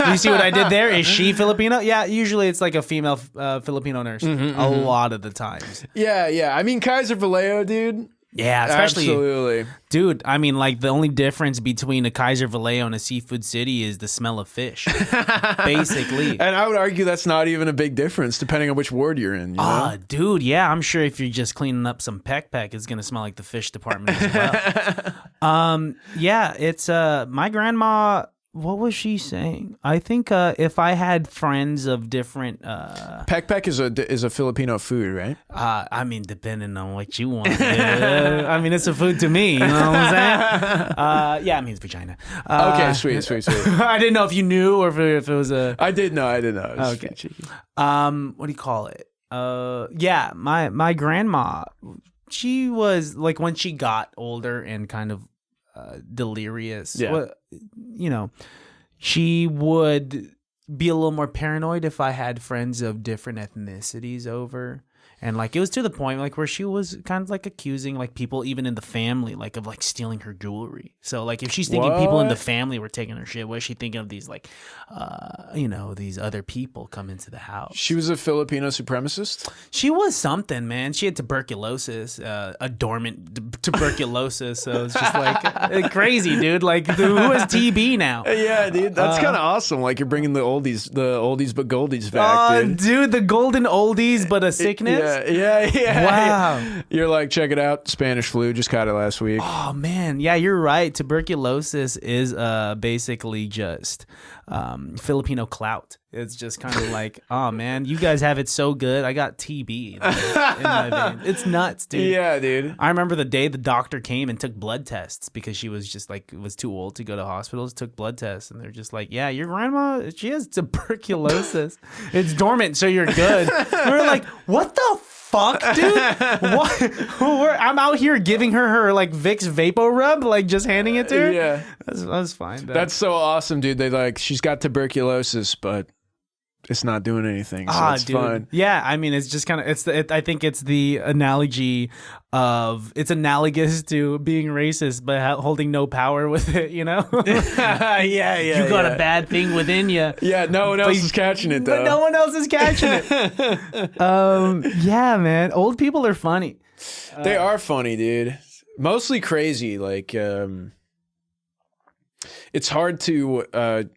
You see what I did there? Is she Filipino? Yeah, usually it's like a female Filipino nurse. A lot of the times. Yeah. I mean, Kaiser Vallejo, dude. Yeah, especially, absolutely, dude. I mean, like the only difference between a Kaiser Vallejo and a seafood city is the smell of fish, basically. And I would argue that's not even a big difference, depending on which ward you're in. Dude, yeah, I'm sure if you're just cleaning up some peck, it's gonna smell like the fish department as well. Yeah, it's my grandma. What was she saying? I think if I had friends of different... Peck is a Filipino food, right? I mean, depending on what you want. I mean, it's a food to me. You know what I'm saying? Yeah, it means vagina. Okay, sweet. I didn't know if you knew or if it was a... I did know. Okay. What do you call it? Yeah, my grandma, she was like when she got older and kind of delirious. Yeah. Well, she would be a little more paranoid if I had friends of different ethnicities over. And like it was to the point like where she was kind of like accusing like people even in the family like of like stealing her jewelry. So like if she's thinking people in the family were taking her shit, what is she thinking of these like these other people come into the house? She was a Filipino supremacist? She was something, man. She had tuberculosis, a dormant tuberculosis. So it's just like crazy, dude. Like who has TB now? Yeah, dude. That's kind of awesome. Like you're bringing the oldies but goldies back, dude. The golden oldies but a sickness. Yeah. Wow. You're like, check it out. Spanish flu. Just caught it last week. Oh, man. Yeah, you're right. Tuberculosis is basically just Filipino clout. It's just kind of like, oh man, you guys have it so good. I got TB in my vein. It's nuts, dude. Yeah, dude. I remember the day the doctor came and took blood tests because she was just like was too old to go to hospitals. Took blood tests and they're just like, yeah, your grandma, she has tuberculosis. It's dormant, so you're good. And we're like, what the fuck, dude? What? I'm out here giving her like Vicks Vapor Rub, like just handing it to her. Yeah, that's fine. Though. That's so awesome, dude. They like she's got tuberculosis, but it's not doing anything, so it's dude. fine. Yeah, I mean, it's just kind of I think it's the analogy of it's analogous to being racist, but holding no power with it. You know? yeah. You got a bad thing within you. Yeah, no one else is catching it though. But no one else is catching it. Yeah, man. Old people are funny. They are funny, dude. Mostly crazy. Like, it's hard to,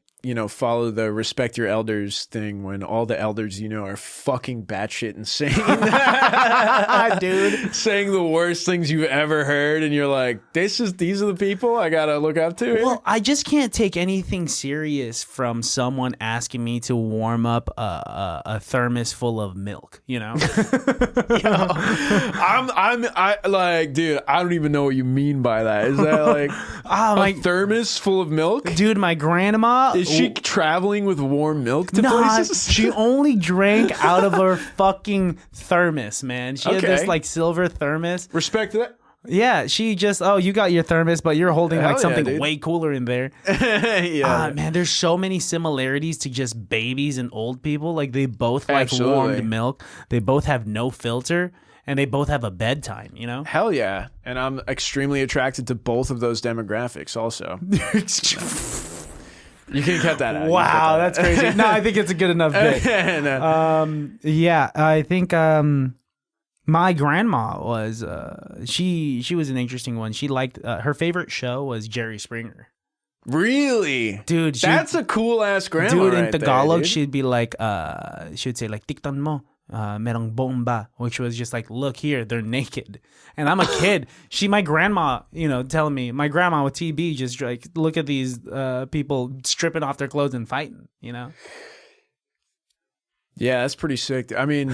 follow the respect your elders thing when all the elders are fucking batshit insane. Dude. Saying the worst things you've ever heard, and you're like, these are the people I gotta look up to here? Well, I just can't take anything serious from someone asking me to warm up a thermos full of milk, you know? I like, dude, I don't even know what you mean by that. Is that like a thermos full of milk? Dude, my grandma... Is she traveling with warm milk to places? She only drank out of her fucking thermos, man. She had this like silver thermos. Respect to that. Yeah, she just, you got your thermos, but you're holding like something way cooler in there. Yeah. Man, there's so many similarities to just babies and old people. Like they both like warmed milk. They both have no filter. And they both have a bedtime, you know? Hell yeah. And I'm extremely attracted to both of those demographics also. You can cut that out. Wow, that's crazy. No, I think it's a good enough bit. No. Yeah, I think my grandma was she was an interesting one. She liked her favorite show was Jerry Springer. Really? Dude, that's a cool ass grandma. Dude, in right Tagalog, there, she'd be like she would say like tikton mo. Merong bomba, which was just like, look here, they're naked. And I'm a kid. My grandma, telling me, my grandma with TB just like, look at these people stripping off their clothes and fighting, Yeah, that's pretty sick. I mean,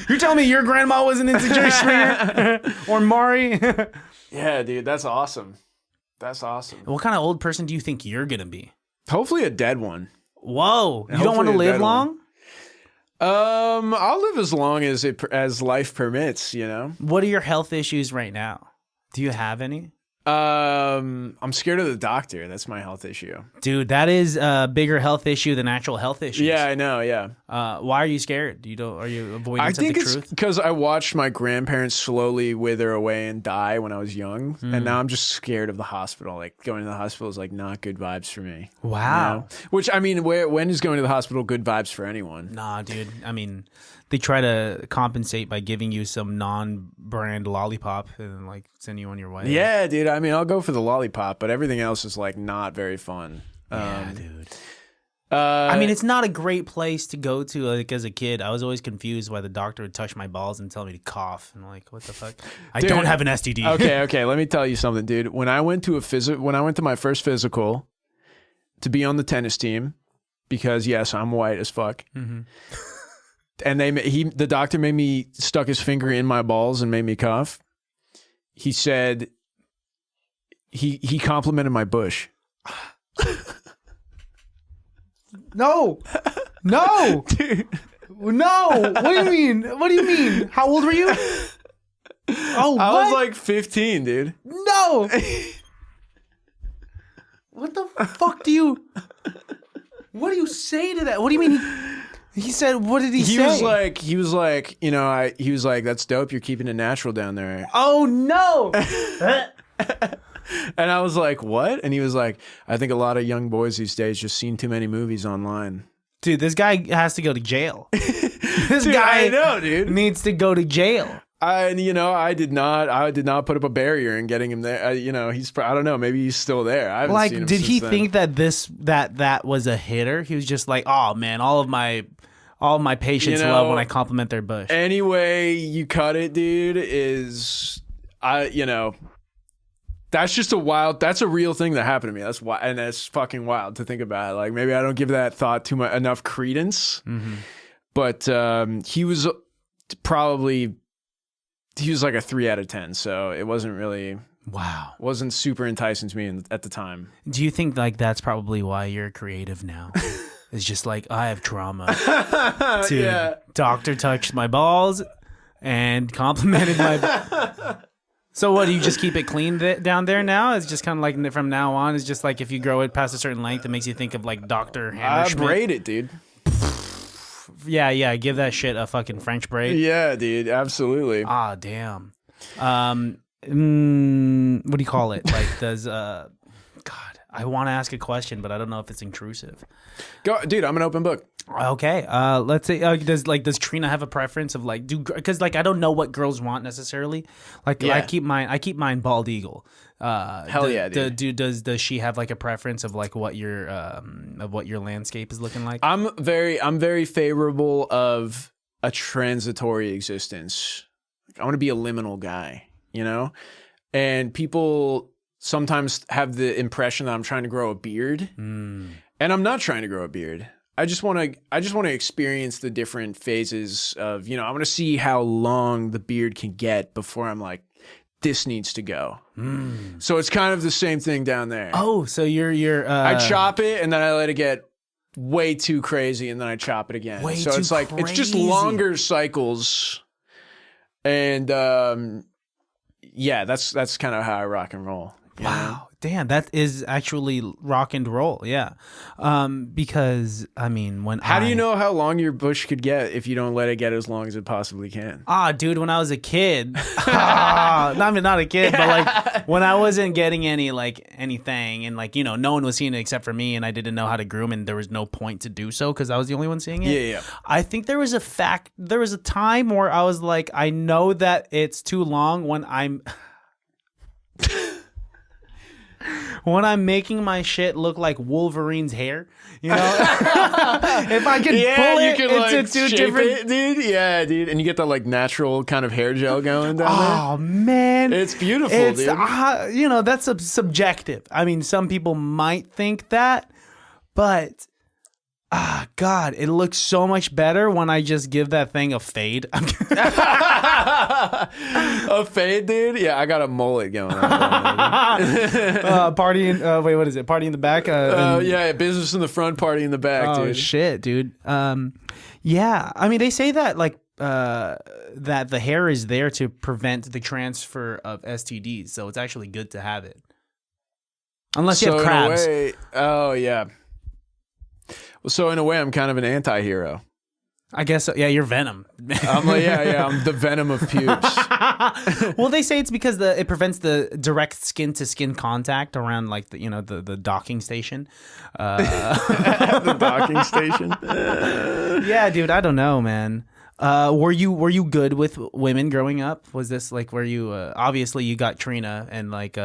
you're telling me your grandma wasn't into Jerry Springer or Maury? Yeah, dude, that's awesome. That's awesome. What kind of old person do you think you're gonna be? Hopefully a dead one. Whoa, you don't want to live long? I'll live as long as life permits, What are your health issues right now? Do you have any? I'm scared of the doctor. That's my health issue. Dude, that is a bigger health issue than actual health issues. Yeah, I know. Yeah. Why are you scared? Are you avoiding I think the it's truth? because I watched my grandparents slowly wither away and die when I was young, and now I'm just scared of the hospital. Like going to the hospital is like not good vibes for me. Wow. Which I mean, when is going to the hospital good vibes for anyone? Nah, dude. I mean, they try to compensate by giving you some non-brand lollipop and like send you on your way. Yeah, dude. I mean, I'll go for the lollipop, but everything else is like not very fun. Yeah, dude. I mean, it's not a great place to go to. Like as a kid, I was always confused why the doctor would touch my balls and tell me to cough. And I'm like, what the fuck? I don't have an STD. Okay. Let me tell you something, dude. When I went to my first physical to be on the tennis team, because yes, I'm white as fuck. Mm-hmm. And the doctor made me stuck his finger in my balls and made me cough. He said he complimented my bush. No, dude. No. What do you mean? What do you mean? How old were you? Oh, I was like 15, dude. No. What the fuck do you say to that? What do you mean? He said, what did he say? He was like, that's dope. You're keeping it natural down there. Oh, no. And I was like, what? And he was like, I think a lot of young boys these days just seen too many movies online. Dude, this guy has to go to jail. This guy, I know, dude, needs to go to jail. I did not put up a barrier in getting him there. I don't know. Maybe he's still there. I haven't seen him did he then. think that that was a hitter? He was just like, oh man, all of my patients love when I compliment their bush. Any way you cut it, dude, is That's just that's a real thing that happened to me. That's why, and it's fucking wild to think about. Like maybe I don't give that thought enough credence, but he was like a 3 out of 10. So it wasn't really, wasn't super enticing to me at the time. Do you think like that's probably why you're creative now? It's just like, I have trauma. Dude, doctor touched my balls and complimented my... So what, do you just keep it clean down there now? It's just kind of like from now on, it's just like if you grow it past a certain length, it makes you think of like Dr. Hammerschmidt. I braid it, dude. Yeah, give that shit a fucking French braid. Yeah, dude, absolutely. Ah, damn. What do you call it? Like, does... God, I want to ask a question, but I don't know if it's intrusive. Go, dude, I'm an open book. Okay, let's say does Trina have a preference of like because like I don't know what girls want necessarily. Like I keep mine bald eagle. Hell yeah, dude. Does she have like a preference of like what your landscape is looking like? I'm very favorable of a transitory existence. I want to be a liminal guy, you know? And people sometimes have the impression that I'm trying to grow a beard. And I'm not trying to grow a beard. I just want to experience the different phases of, you know, I want to see how long the beard can get before I'm like, this needs to go. So it's kind of the same thing down there. Oh, so you're I chop it and then I let it get way too crazy and then I chop it again. So it's like it's just longer cycles. And that's kind of how I rock and roll. Wow. Damn, that is actually rock and roll. Yeah. Because I mean, how do you know how long your bush could get if you don't let it get as long as it possibly can? Dude, when I was a kid, not a kid, but like when I wasn't getting anything and like, you know, no one was seeing it except for me and I didn't know how to groom and there was no point to do so because I was the only one seeing it. Yeah. I think there was a time where I was like, I know that it's too long when I'm making my shit look like Wolverine's hair, you know? If I can pull it into two different... dude. Yeah, dude. And you get that like natural kind of hair gel going down there. Oh, man. It's beautiful, dude. You know, that's subjective. I mean, some people might think that, but... God, it looks so much better when I just give that thing a fade. A fade, dude? Yeah, I got a mullet going on. Wait, what is it? Party in the back? Yeah, business in the front, party in the back, dude. Oh, shit, dude. Yeah, I mean, they say that, like, that the hair is there to prevent the transfer of STDs, so it's actually good to have it. Unless you have crabs. In a way, oh, yeah. So in a way, I'm kind of an anti-hero. I guess so. Yeah, you're Venom. I'm like, I'm the Venom of pubes. Well, they say it's because it prevents the direct skin to skin contact around like the docking station. The docking station. Yeah, dude. I don't know, man. Were you good with women growing up? Was this like where you obviously you got Trina and like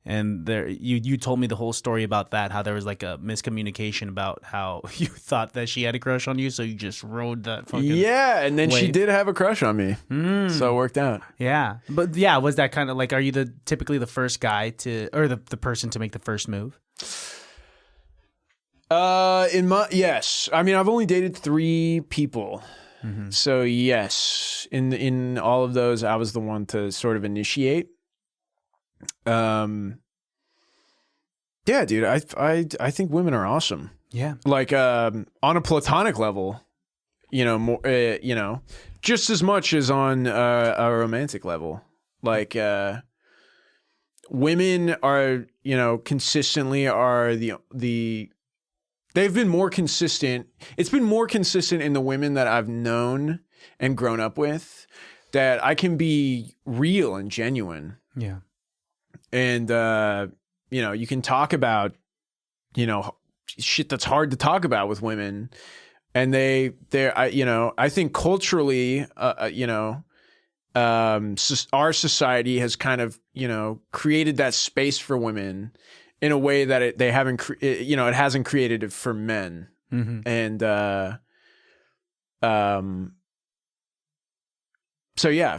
and there you told me the whole story about that, how there was like a miscommunication about how you thought that she had a crush on you, so you just rode that fucking and then she did have a crush on me, so it worked out. Yeah, but yeah, was that kind of like, are you typically the first guy to, or the person to make the first move? Yes, I mean I've only dated 3 people, so yes, in all of those I was the one to sort of initiate. Yeah, dude, I think women are awesome. Yeah. Like, on a platonic level, you know, more, you know, just as much as on a romantic level. Like, women are, you know, consistently are they've been more consistent. It's been more consistent in the women that I've known and grown up with that I can be real and genuine. Yeah. And, you know, you can talk about, you know, shit that's hard to talk about with women. And you know, I think culturally, you know, our society has kind of, you know, created that space for women in a way that it hasn't created it for men. And, So yeah, I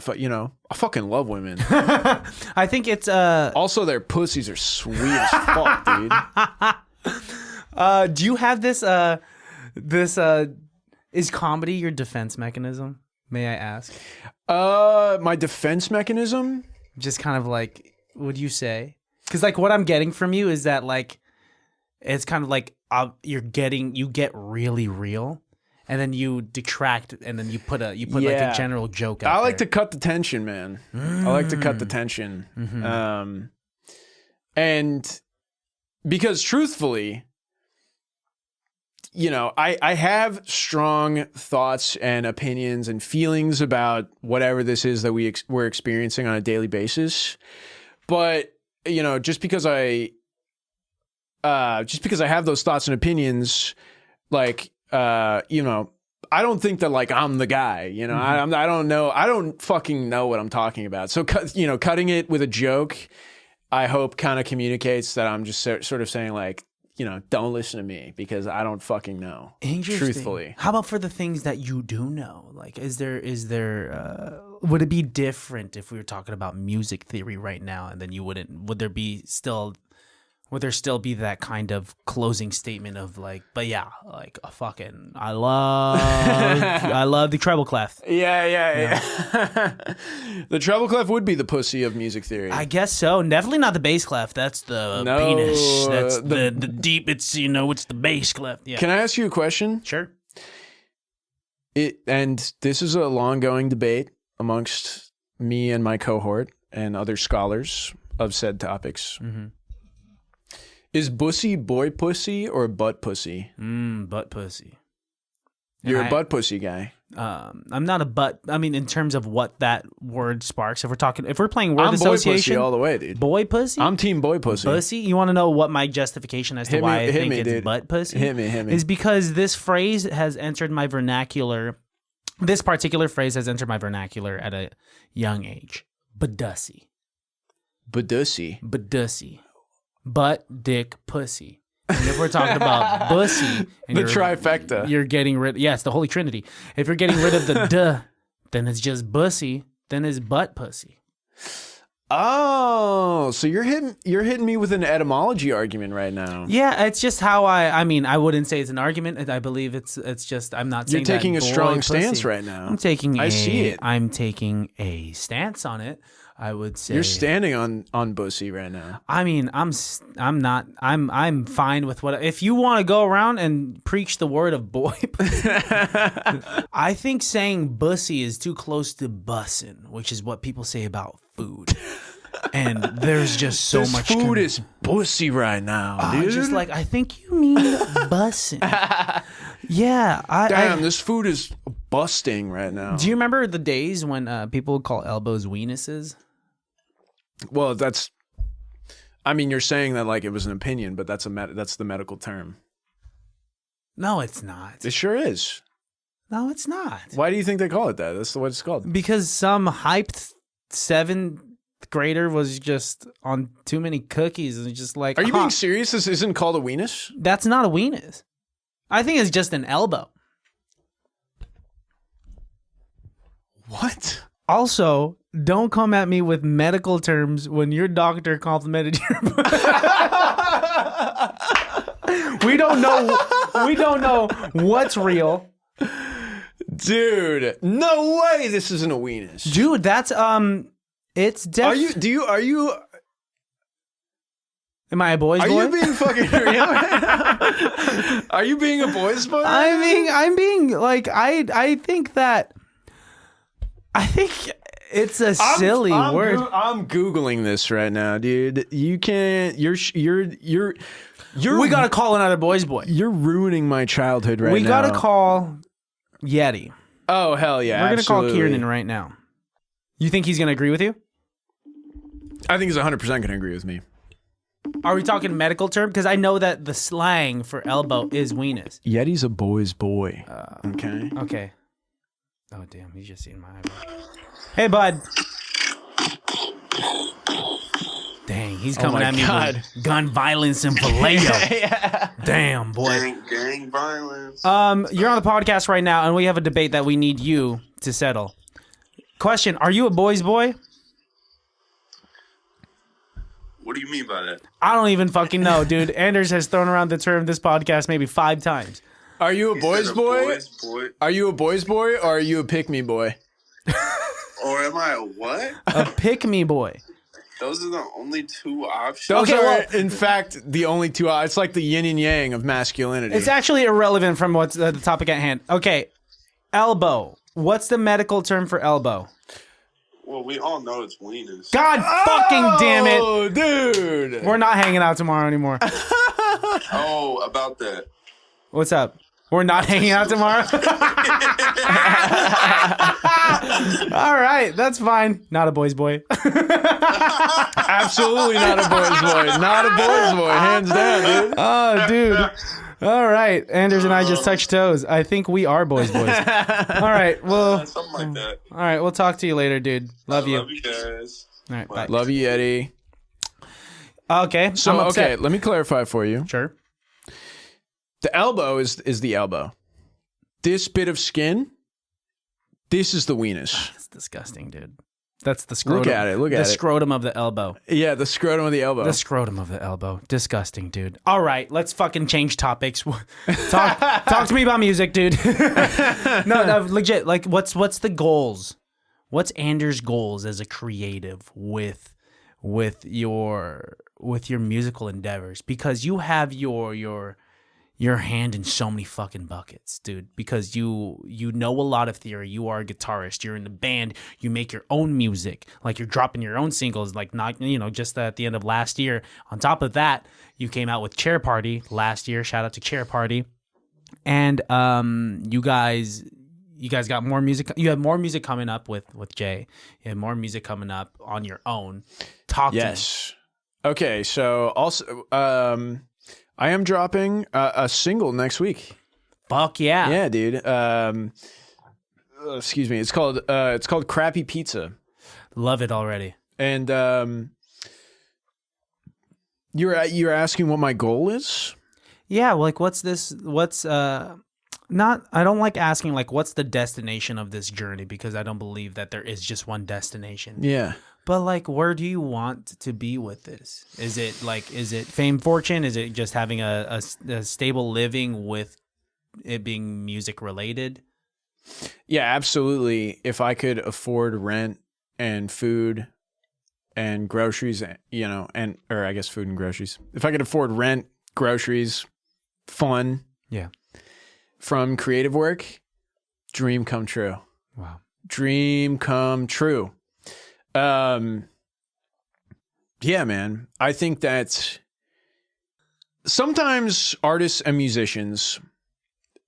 fucking love women. I think it's Also, their pussies are sweet as fuck, dude. do you have this is comedy your defense mechanism? May I ask? My defense mechanism? Just kind of like, would you say? Because like what I'm getting from you is that like it's kind of like you get really real, and then you detract, and then you put like a general joke out. I like to cut the tension, man. I like to cut the tension, and because truthfully, I have strong thoughts and opinions and feelings about whatever this is that we're experiencing on a daily basis. But, just because I have those thoughts and opinions, like, I don't think that like I'm the guy, I don't know. I don't fucking know what I'm talking about. So, cutting it with a joke, I hope kind of communicates that I'm just sort of saying like, don't listen to me because I don't fucking know. Interesting. Truthfully. How about for the things that you do know? Like, is there would it be different if we were talking about music theory right now, and then would there still be that kind of closing statement of like, but yeah, like a fucking, I love the treble clef. Yeah. The treble clef would be the pussy of music theory. I guess so. Definitely not the bass clef. That's the penis. That's the deep. It's it's the bass clef. Yeah. Can I ask you a question? Sure. And this is a long-going debate amongst me and my cohort and other scholars of said topics. Mm-hmm. Is bussy boy pussy or butt pussy? Butt pussy. You're a butt pussy guy. I'm not a butt. I mean, in terms of what that word sparks. If we're playing word I'm association, boy pussy all the way, dude. Boy pussy. I'm team boy pussy. Pussy. You want to know what my justification as to why I think it's dude. Butt pussy? Hit me. Is because this phrase has entered my vernacular. This particular phrase has entered my vernacular at a young age. Badussy. Butt, dick, pussy. And if we're talking about bussy, and the trifecta, you're getting rid. Yes, the Holy Trinity. If you're getting rid of the duh, then it's just bussy. Then it's butt pussy. Oh, so you're hitting me with an etymology argument right now. Yeah, it's just how I mean, I wouldn't say it's an argument. I believe it's just I'm not saying you're taking that a strong pussy. stance right now. I'm taking I taking a stance on it. I would say you're standing on bussy right now. I mean, I'm fine with what. If you want to go around and preach the word of boy, I think saying bussy is too close to bussin', which is what people say about food. And there's just so this much food is bussy right now, dude. Just like, I think you mean bussin'. Yeah, this food is busting right now. Do you remember the days when people would call elbows weenuses? Well, you're saying that like it was an opinion, but that's the medical term. No, it's not. It sure is. No, it's not. Why do you think they call it that? That's what it's called. Because some hyped 7th grader was just on too many cookies and just like. Are you being serious? This isn't called a weenus? That's not a weenus. I think it's just an elbow. What? Also, don't come at me with medical terms when your doctor complimented your. We don't know what's real. Dude, no way this isn't a weenus. Dude, that's it's definitely. Are you Am I a boy's boy? Are you being fucking Are you being a boy's boy? I'm being like I think it's a silly word. I'm Googling this right now, dude. You can't. You're. We gotta call another boy's boy. You're ruining my childhood right now. We gotta call Yeti. Oh hell yeah! We're gonna absolutely. call Kieran right now. You think he's gonna agree with you? I think he's 100% gonna agree with me. Are we talking medical term? Because I know that the slang for elbow is weenus. Yeti's a boy's boy. Okay. Okay. Oh damn! He's just seen my eyeball. Hey, bud. Dang, he's coming at me with gun violence and filet. Yeah. Damn, boy. Gang violence. You're on the podcast right now, and we have a debate that we need you to settle. Question: are you a boy's boy? What do you mean by that? I don't even fucking know, dude. Anders has thrown around the term this podcast maybe 5 times. Are you a boy's boy? Boy's boy? Are you a boy's boy or are you a pick me boy? Or am I a what? A pick me boy. Those are the only 2 options. Those Okay, are, well- in fact, the only 2. It's like the yin and yang of masculinity. It's actually irrelevant from what's the topic at hand. Okay, elbow. What's the medical term for elbow? Well, we all know it's weenus. God fucking damn it. Oh, dude. We're not hanging out tomorrow anymore. Oh, about that. What's up? We're not hanging out tomorrow? All right, that's fine. Not a boy's boy. Absolutely not a boy's boy. Not a boy's boy. Hands down, dude. Oh, dude. All right. Anders and I just touched toes. I think we are boys. All right. Well, Something like that. all right. We'll talk to you later, dude. Love you. Love you guys. All right. Bye. Love you, Eddie. Okay. So, I'm upset. okay, let me clarify for you. Sure. The elbow is the elbow. This bit of skin, this is the weenus. That's disgusting, dude. That's the scrotum. Look at it. Look at the it. scrotum of the elbow. Yeah, the scrotum of the elbow. The scrotum of the elbow. Disgusting, dude. All right, let's fucking change topics. Talk to me about music, dude. no, legit. Like, what's the goals? What's Anders' goals as a creative with your musical endeavors? Because you have your hand in so many fucking buckets, dude, because you know a lot of theory. You are a guitarist. You're in the band. You make your own music. Like, you're dropping your own singles, like, not, just at the end of last year. On top of that, you came out with Chair Party last year. Shout out to Chair Party. And you guys got more music. You have more music coming up with Jay. You have more music coming up on your own. Talk to me. Yes. Okay, so also I am dropping a single next week. Fuck yeah. Yeah, dude. Excuse me. It's called Crappy Pizza. Love it already. And you're asking what my goal is? Yeah, like I don't like asking like what's the destination of this journey, because I don't believe that there is just one destination. Yeah. But like, where do you want to be with this? Is it fame, fortune? Is it just having a stable living with it being music related? Yeah, absolutely. If I could afford rent and food and groceries, or I guess food and groceries. If I could afford rent, groceries, fun, Yeah. from creative work, dream come true. Wow. Dream come true. Yeah, man. I think that sometimes artists and musicians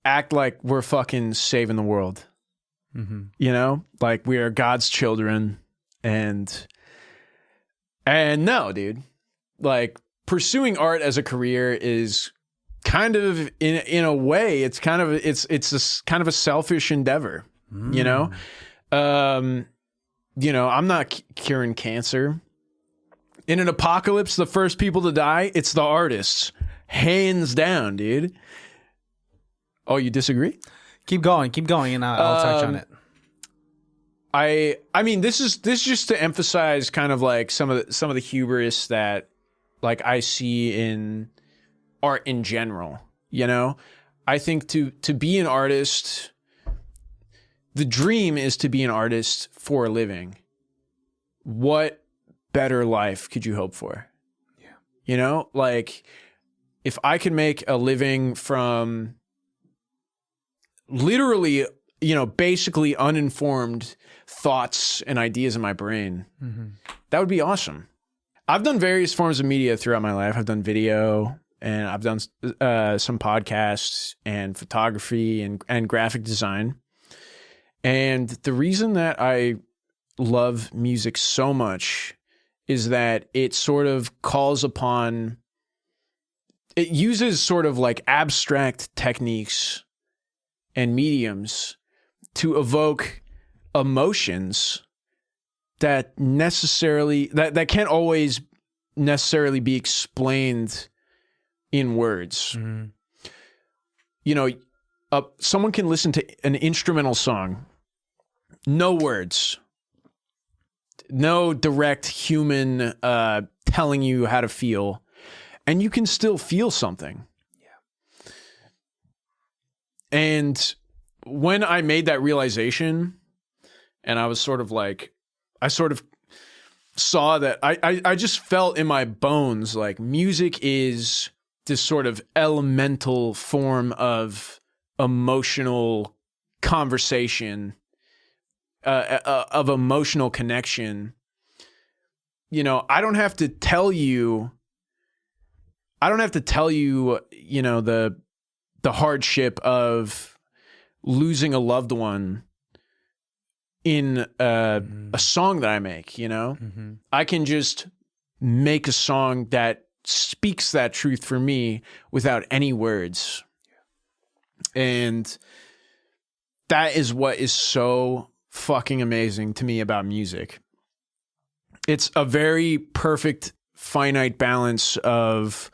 act like we're fucking saving the world. Mm-hmm. Like we are God's children, and no, dude. Like, pursuing art as a career is kind of in a way, it's kind of a selfish endeavor. I'm not curing cancer. In an apocalypse, the first people to die, it's the artists. Hands down, dude. Oh, you disagree? Keep going, and I'll touch on it. I mean, this is just to emphasize kind of like some of the hubris that like I see in art in general. I think to be an artist, the dream is to be an artist for a living. What better life could you hope for? Yeah. Like, if I could make a living from literally, basically uninformed thoughts and ideas in my brain, that would be awesome. I've done various forms of media throughout my life. I've done video, and I've done some podcasts and photography and graphic design. And the reason that I love music so much is that it sort of calls upon, it uses sort of like abstract techniques and mediums to evoke emotions that that can't always necessarily be explained in words. Someone can listen to an instrumental song, no words, no direct human telling you how to feel, and you can still feel something. Yeah. And when I made that realization, and I was sort of like, I sort of saw that I just felt in my bones like music is this sort of elemental form of emotional conversation, of emotional connection. You know, I don't have to tell you, you know, the hardship of losing a loved one in a song that I make, you know? Mm-hmm. I can just make a song that speaks that truth for me without any words. And that is what is so fucking amazing to me about music. It's a very perfect, finite balance of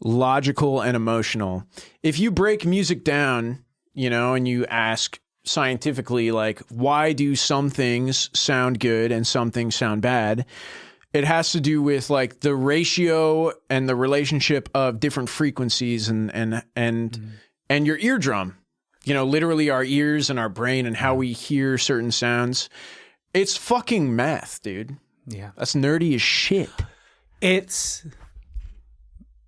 logical and emotional. If you break music down, you know, and you ask scientifically, like, why do some things sound good and some things sound bad? It has to do with like the ratio and the relationship of different frequencies and your eardrum. You know, literally our ears and our brain and how we hear certain sounds. It's fucking math, dude. Yeah. That's nerdy as shit. It's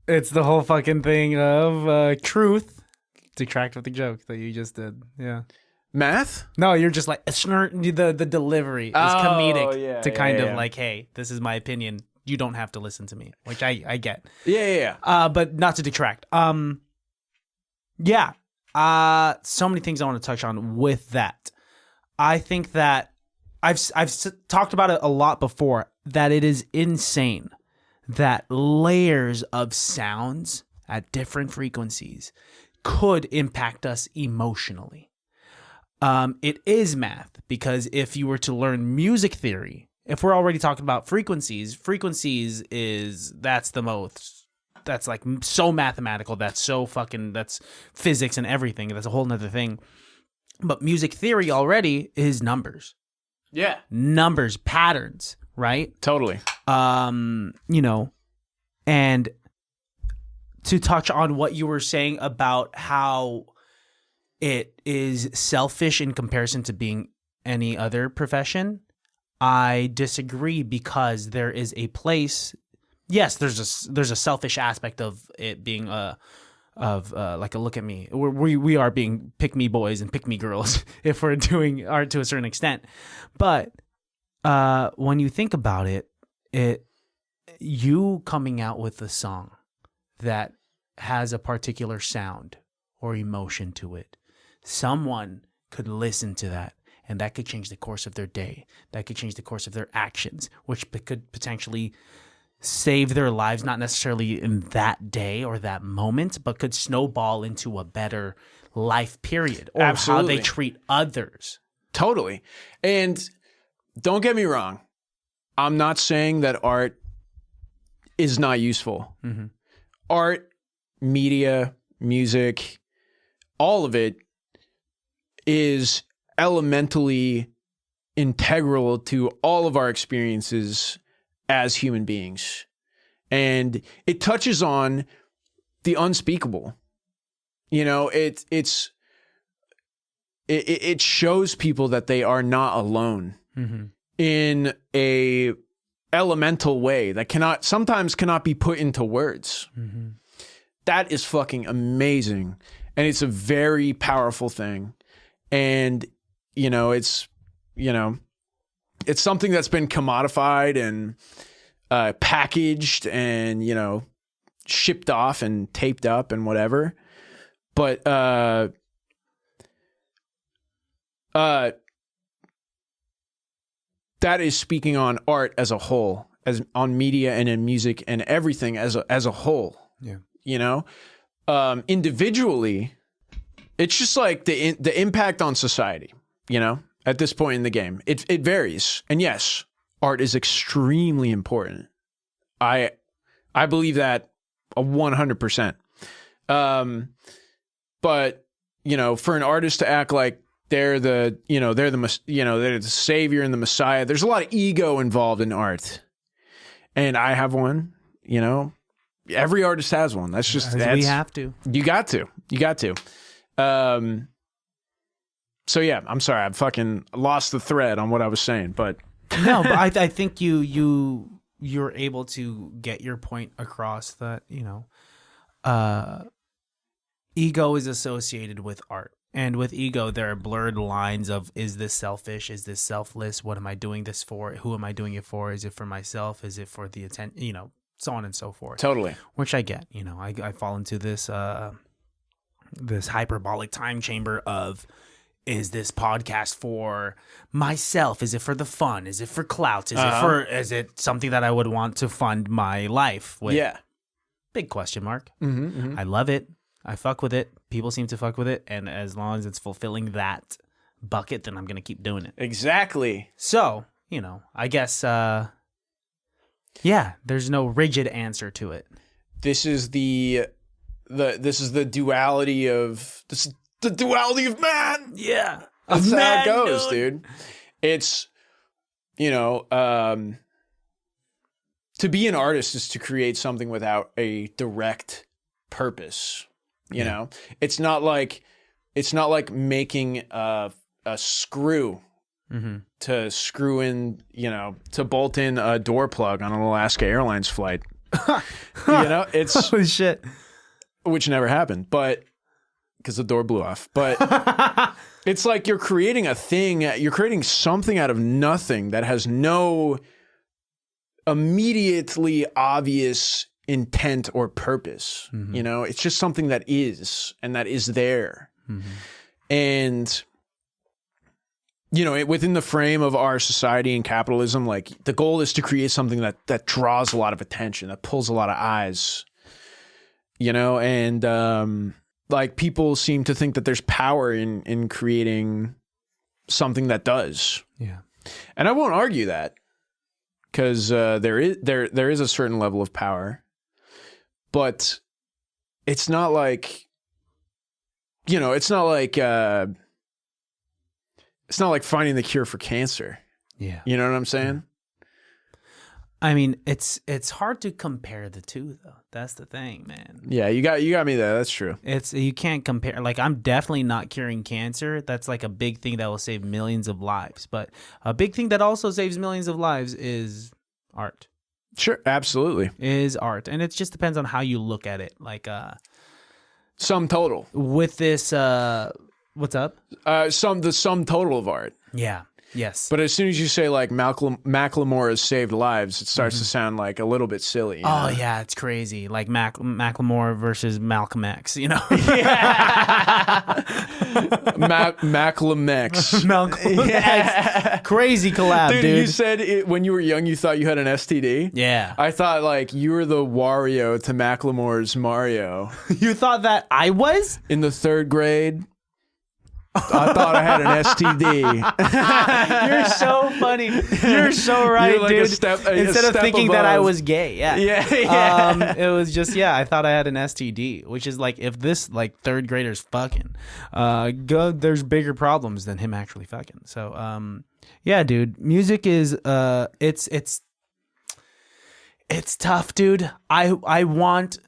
the whole fucking thing of truth detract with the joke that you just did. Yeah. Math? No, you're just like the delivery is comedic yeah, to kind of yeah. like, hey, this is my opinion. You don't have to listen to me, which I get. Yeah. But not to detract. Yeah. So many things I want to touch on with that. I think that I've talked about it a lot before, that it is insane that layers of sounds at different frequencies could impact us emotionally. It is math, because if you were to learn music theory, if we're already talking about frequencies that's like so mathematical, that's physics and everything. That's a whole nother thing. But music theory already is numbers. Yeah. Numbers, patterns, right? Totally. You know, and to touch on what you were saying about how it is selfish in comparison to being any other profession, I disagree, because there is a place. Yes, there's a selfish aspect of it being like a look at me. We are being pick me boys and pick me girls if we're doing art to a certain extent. But when you think about it, you coming out with a song that has a particular sound or emotion to it, someone could listen to that, and that could change the course of their day. That could change the course of their actions, which could potentially save their lives, not necessarily in that day or that moment, but could snowball into a better life period, or Absolutely. how they treat others. Totally. And don't get me wrong, I'm not saying that art is not useful. Mm-hmm. Art, media, music, all of it is elementally integral to all of our experiences as human beings. And it touches on the unspeakable. You know, it shows people that they are not alone in a elemental way that sometimes cannot be put into words. Mm-hmm. That is fucking amazing. And it's a very powerful thing. And, you know, it's something that's been commodified and packaged and, you know, shipped off and taped up and whatever. But that is speaking on art as a whole, as on media and in music and everything as a whole. Yeah. You know, individually, it's just like the impact on society, you know, at this point in the game. It varies. And yes, art is extremely important. I believe that 100%. But, you know, for an artist to act like they're the savior and the messiah. There's a lot of ego involved in art, and I have one. Every artist has one. We have to. You got to. So yeah, I'm sorry, I fucking lost the thread on what I was saying, but no, but I think you're able to get your point across that ego is associated with art. And with ego, there are blurred lines of, is this selfish? Is this selfless? What am I doing this for? Who am I doing it for? Is it for myself? Is it for the attention? So on and so forth. Totally. Which I get. I fall into this this hyperbolic time chamber of, is this podcast for myself? Is it for the fun? Is it for clout? Is it something that I would want to fund my life with? Yeah. Big question mark. Mm-hmm. I love it. I fuck with it. People seem to fuck with it. And as long as it's fulfilling that bucket, then I'm going to keep doing it. Exactly. So, I guess, there's no rigid answer to it. This is the duality of the duality of man. Yeah. That's how Man, it goes, dude. It's, to be an artist is to create something without a direct purpose. It's not like making a screw to screw in, to bolt in a door plug on an Alaska Airlines flight. It's Holy shit. Which never happened, but because the door blew off. But it's like you're creating a thing, you're creating something out of nothing that has no immediately obvious intent or purpose. It's just something that is, and that is there. And within the frame of our society and capitalism, like the goal is to create something that draws a lot of attention, that pulls a lot of eyes, and like people seem to think that there's power in creating something that does. Yeah. And I won't argue that, because there is a certain level of power. But it's not like, it's not like finding the cure for cancer. Yeah. You know what I'm saying? I mean, it's hard to compare the two, though. That's the thing, man. Yeah, you got me there. That's true. You can't compare. Like, I'm definitely not curing cancer. That's like a big thing that will save millions of lives. But a big thing that also saves millions of lives is art. Sure, absolutely. Is art. And it just depends on how you look at it. Like sum total. With this what's up? The sum total of art. Yeah. Yes. But as soon as you say like Macklemore has saved lives, it starts to sound like a little bit silly. Oh yeah, it's crazy. Like Macklemore versus Malcolm X, Yeah. Malcolm X. Malcolm X. Crazy collab, dude. You said when you were young you thought you had an STD? Yeah. I thought like you were the Wario to Macklemore's Mario. You thought that I was? In the 3rd grade. I thought I had an STD. You're so funny. You're so right, You're like dude. Instead of thinking that I was gay, yeah. It was just I thought I had an STD, which is like if this like 3rd grader's fucking, there's bigger problems than him actually fucking. So, yeah, dude, music is it's tough, dude. I want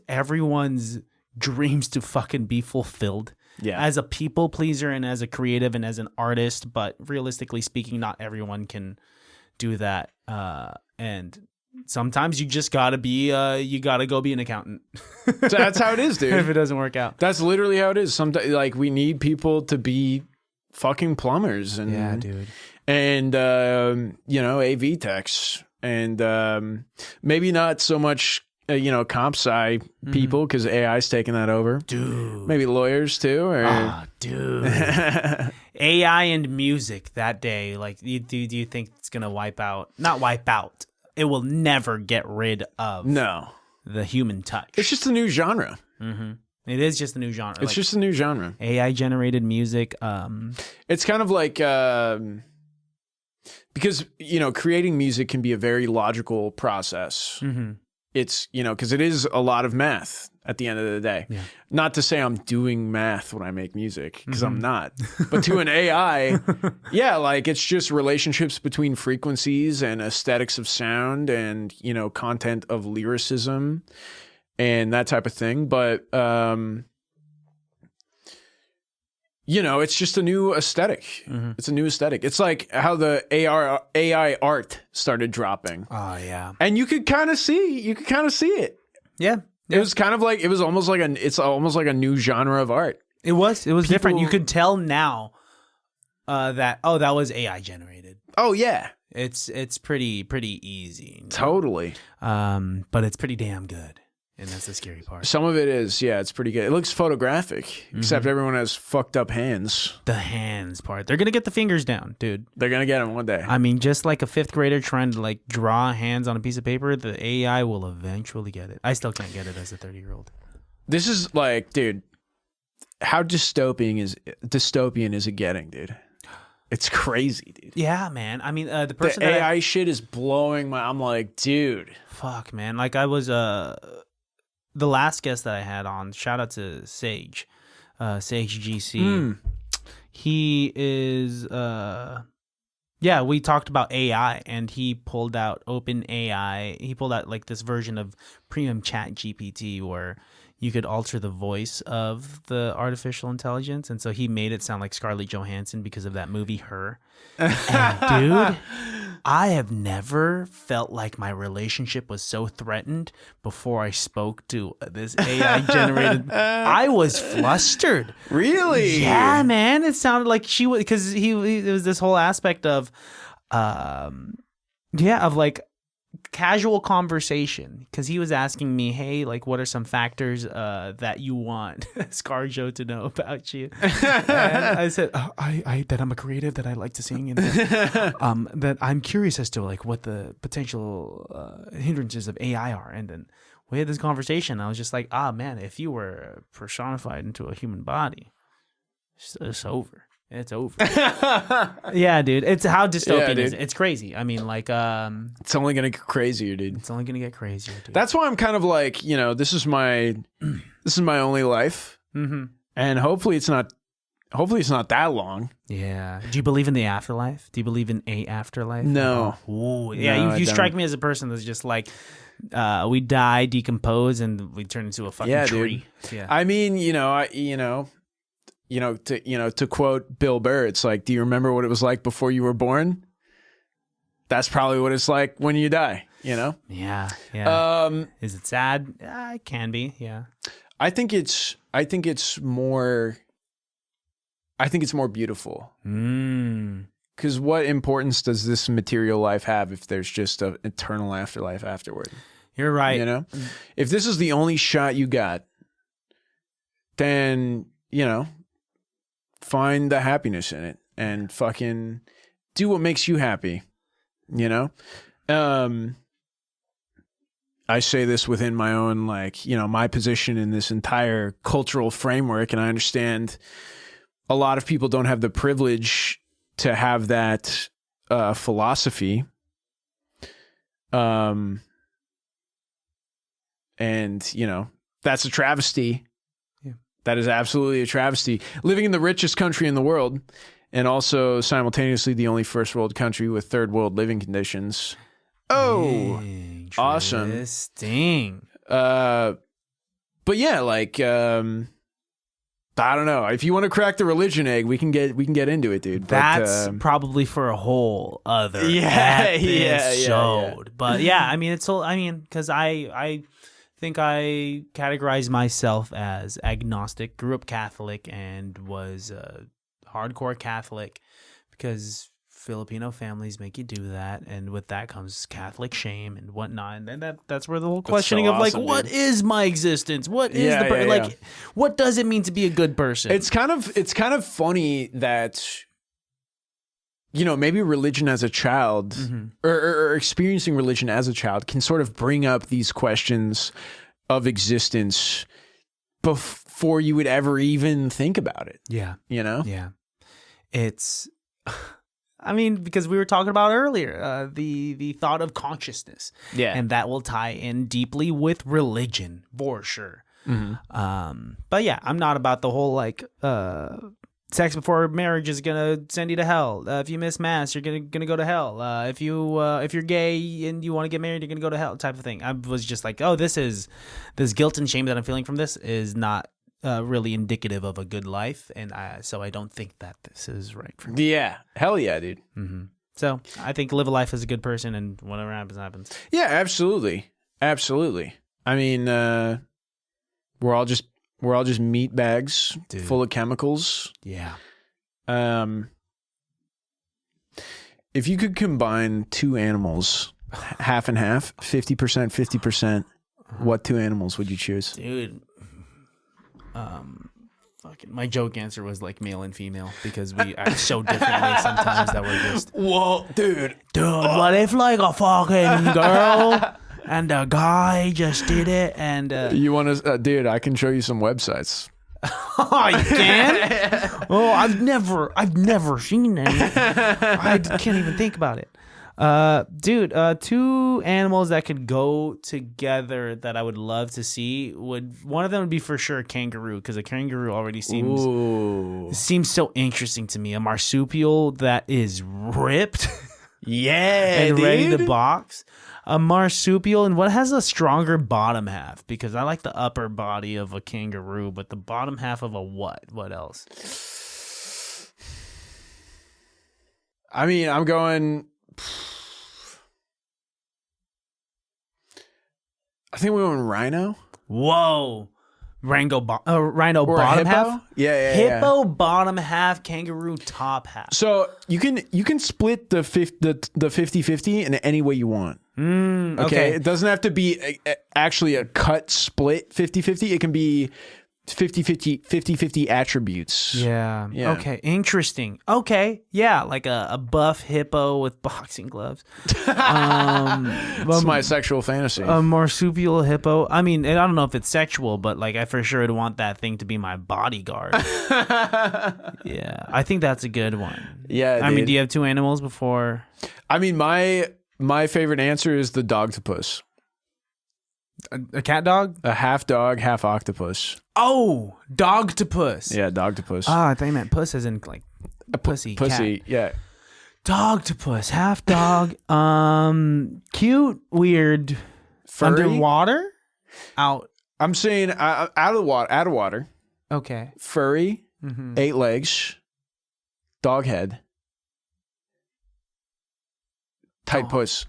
everyone's dreams to fucking be fulfilled. Yeah. As a people pleaser and as a creative and as an artist, but realistically speaking, not everyone can do that. And sometimes you just gotta go be an accountant. So that's how it is, dude. If it doesn't work out. That's literally how it is. Sometimes like we need people to be fucking plumbers and yeah, dude. And AV techs and maybe not so much comp sci people because AI's taking that over. Dude. Maybe lawyers too. Or... dude. AI and music that day, like, do you think it's going to not wipe out. It will never get rid of the human touch. It's just a new genre. Mm-hmm. It is just a new genre. It's just a new genre. AI generated music. It's kind of like... because, creating music can be a very logical process. Mm-hmm. It's, because it is a lot of math. at the end of the day. Yeah. Not to say I'm doing math when I make music, because I'm not. But to an AI, yeah, like it's just relationships between frequencies and aesthetics of sound and, you know, content of lyricism and that type of thing. But, you know, it's just a new aesthetic. It's a new aesthetic. It's like how the AI art started dropping. Oh, yeah. And you could kind of see it. Yeah. It was kind of like, it's almost like a new genre of art. It was different. You could tell now that was AI generated. Oh yeah. It's pretty easy. Totally. But it's pretty damn good. And that's the scary part. Some of it is, yeah, it's pretty good. It looks photographic, except everyone has fucked up hands. The hands part. They're going to get the fingers down, dude. They're going to get them one day. I mean, just like a 5th grader trying to like draw hands on a piece of paper, the AI will eventually get it. I still can't get it as a 30-year-old. This is like, dude, how dystopian is it getting, dude? It's crazy, dude. Yeah, man. I mean, the person The AI shit is blowing my... I'm like, dude. Fuck, man. Like I was... the last guest that I had on, shout out to Sage GC. He is, we talked about AI, and he pulled out OpenAI. He pulled out like this version of premium chat GPT where you could alter the voice of the artificial intelligence. And so he made it sound like Scarlett Johansson because of that movie, Her. And dude, I have never felt like my relationship was so threatened before I spoke to this AI generated. I was flustered. Really? Yeah, man. It sounded like she was, because it was this whole aspect of, of like casual conversation, because he was asking me, hey, like, what are some factors that you want ScarJo to know about you? And I said, I that I'm a creative, that I like to sing, and that I'm curious as to like what the potential hindrances of AI are. And then we had this conversation. I was just like, man, if you were personified into a human body, it's over. It's over. Yeah, dude. It's how dystopian is it? It's crazy. I mean, like, it's only gonna get crazier, dude. It's only gonna get crazier, dude. That's why I'm kind of like, you know, this is my only life, and hopefully it's not that long. Yeah. Do you believe in the afterlife? Do you believe in a afterlife? No. Ooh, yeah. No, you strike me as a person that's just like, we die, decompose, and we turn into a fucking tree. Dude. Yeah. I mean, to quote Bill Burr, it's like, do you remember what it was like before you were born? That's probably what it's like when you die, you know? Yeah. Yeah. Is it sad? It can be. Yeah. I think it's more beautiful. Because what importance does this material life have if there's just an eternal afterlife afterward? You're right. You know? If this is the only shot you got, then, you know, find the happiness in it and fucking do what makes you happy, you know? I say this within my own, like, you know, my position in this entire cultural framework, and I understand a lot of people don't have the privilege to have that philosophy. And, you know, that's a travesty. That is absolutely a travesty. Living in the richest country in the world, and also simultaneously the only first world country with third world living conditions. Oh, awesome. Interesting. But yeah, like, I don't know. If you want to crack the religion egg, we can get into it, dude. That's probably for a whole other episode. But yeah, I mean, because I think I categorize myself as agnostic, grew up Catholic, and was a hardcore Catholic because Filipino families make you do that, and with that comes Catholic shame and whatnot. And then that's where the whole questioning of like, what is my existence? What is what does it mean to be a good person? It's kind of funny that, you know, maybe religion as a child or experiencing religion as a child can sort of bring up these questions of existence before you would ever even think about it. Yeah. You know? Yeah. It's, I mean, because we were talking about earlier, the thought of consciousness. Yeah. And that will tie in deeply with religion, for sure. But yeah, I'm not about the whole like sex before marriage is gonna send you to hell. If you miss mass, you're gonna go to hell. If you're gay and you want to get married, you're gonna go to hell, type of thing. I was just like, oh, this guilt and shame that I'm feeling from this is not really indicative of a good life, and so I don't think that this is right for me. Yeah, hell yeah, dude. So I think live a life as a good person, and whatever happens, happens. Yeah, absolutely. I mean, we're all just meat bags full of chemicals. Yeah. If you could combine two animals, half and half, 50%, 50%, what two animals would you choose? Dude. Fucking my joke answer was like male and female because we act so differently sometimes that we're just. Whoa, dude. What if like a fucking girl and a guy just did it and. You want to, dude? I can show you some websites. Oh, you can? Oh, I've never seen any. I can't even think about it. Dude, two animals that could go together that I would love to see one of them would be for sure a kangaroo, because a kangaroo already seems so interesting to me. A marsupial that is ripped, and dude. ready to box. A marsupial and what has a stronger bottom half, because I like the upper body of a kangaroo, but the bottom half of a what? What else? I mean, I'm going. I think we're going rhino. Whoa. Rhino Or bottom hippo? half? Yeah. Hippo bottom half, kangaroo top half. So you can split the 50-50 in any way you want. Okay. It doesn't have to be actually a cut split 50-50. It can be 50-50 attributes. Yeah. Yeah. Okay. Interesting. Okay. Yeah. Like a buff hippo with boxing gloves. That's my sexual fantasy. A marsupial hippo. I mean, I don't know if it's sexual, but like I for sure would want that thing to be my bodyguard. Yeah. I think that's a good one. Yeah. I mean, do you have two animals before? I mean, my favorite answer is the dogtopus. A cat dog? A half dog, half octopus. Oh, dogtopus. Yeah, dogtopus. Ah, I thought you meant puss as in like a pussy. Pussy, cat. yeah. Dogtopus, half dog. Cute, weird. Furry? Underwater? Out. I'm saying out of water. Okay. Furry, 8 legs, dog head, tight puss.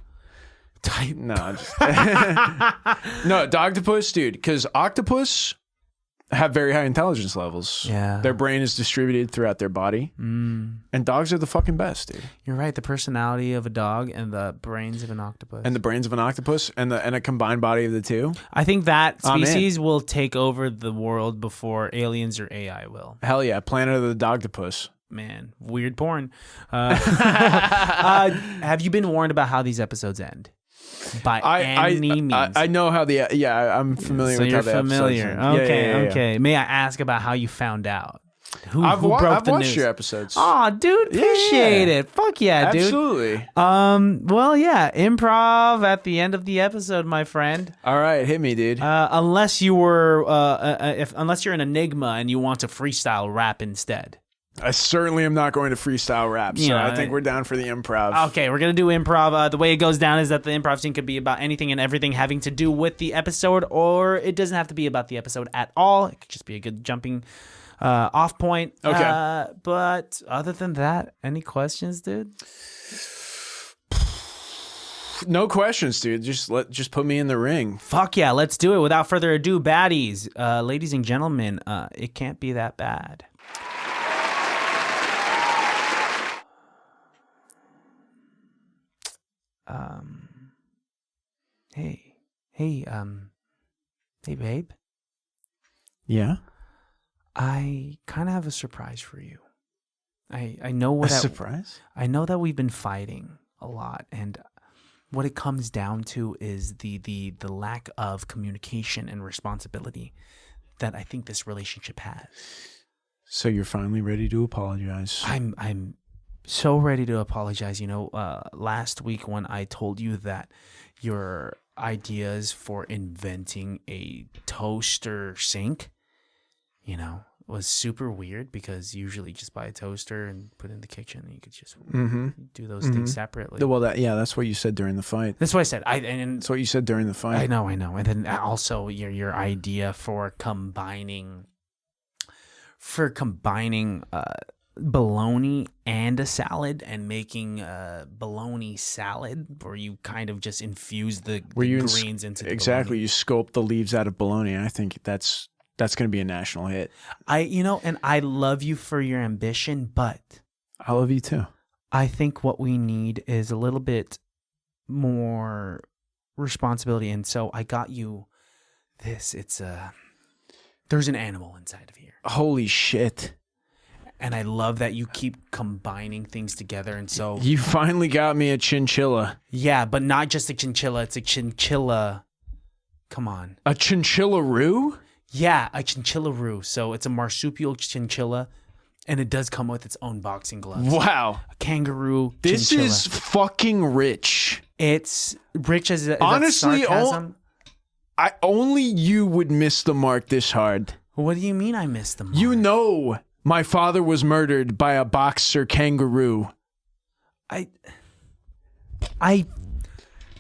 Type. No, just no, dogtopus, dude, because octopus have very high intelligence levels. Yeah. Their brain is distributed throughout their body. And dogs are the fucking best, dude. You're right. The personality of a dog and the brains of an octopus. And the brains of an octopus and a combined body of the two. I think that species will take over the world before aliens or AI will. Hell yeah. Planet of the Dogtopus. Man, weird porn. Have you been warned about how these episodes end? By any means. I know how I'm familiar with how the familiar. episodes end. Okay, Yeah. May I ask about how you found out? Who I've broke the watched news? your episodes. Oh, dude, appreciate it. Fuck yeah, dude. Absolutely. Well, yeah, improv at the end of the episode, my friend. All right, hit me, dude. Unless you were, unless you're an enigma and you want to freestyle rap instead. I certainly am not going to freestyle rap, so I think we're down for the improv. Okay, we're going to do improv. The way it goes down is that the improv scene could be about anything and everything having to do with the episode, or it doesn't have to be about the episode at all. It could just be a good jumping off point. Okay. But other than that, any questions, dude? No questions, dude. Just put me in the ring. Fuck yeah, let's do it. Without further ado, baddies, ladies and gentlemen, it can't be that bad. Hey, babe. Yeah. I kind of have a surprise for you. I know what surprise. I know that we've been fighting a lot, and what it comes down to is the lack of communication and responsibility that I think this relationship has. So you're finally ready to apologize. I'm so ready to apologize. You know, last week when I told you that ideas for inventing a toaster sink, was super weird because usually just buy a toaster and put it in the kitchen and you could just do those things separately. Well, that's what you said during the fight. That's what I said. That's what you said during the fight. I know. And then also your idea for combining bologna and a salad and making bologna salad where you kind of just infuse the greens into the exactly bologna. You sculpt the leaves out of bologna. I think that's going to be a national hit. And I love you for your ambition, but I love you too. I think what we need is a little bit more responsibility. And so I got you this. There's an animal inside of here. Holy shit. And I love that you keep combining things together. And so You finally got me a chinchilla. yeah, but not just a chinchilla. It's a chinchilla. Come on. A chinchilla-roo? Yeah, a chinchilla-roo. So it's a marsupial chinchilla, and it does come with its own boxing gloves. Wow. A kangaroo This chinchilla. is fucking rich. It's rich as Honestly, sarcasm. only you would miss the mark this hard. What do you mean I missed them? You know my father was murdered by a boxer kangaroo. I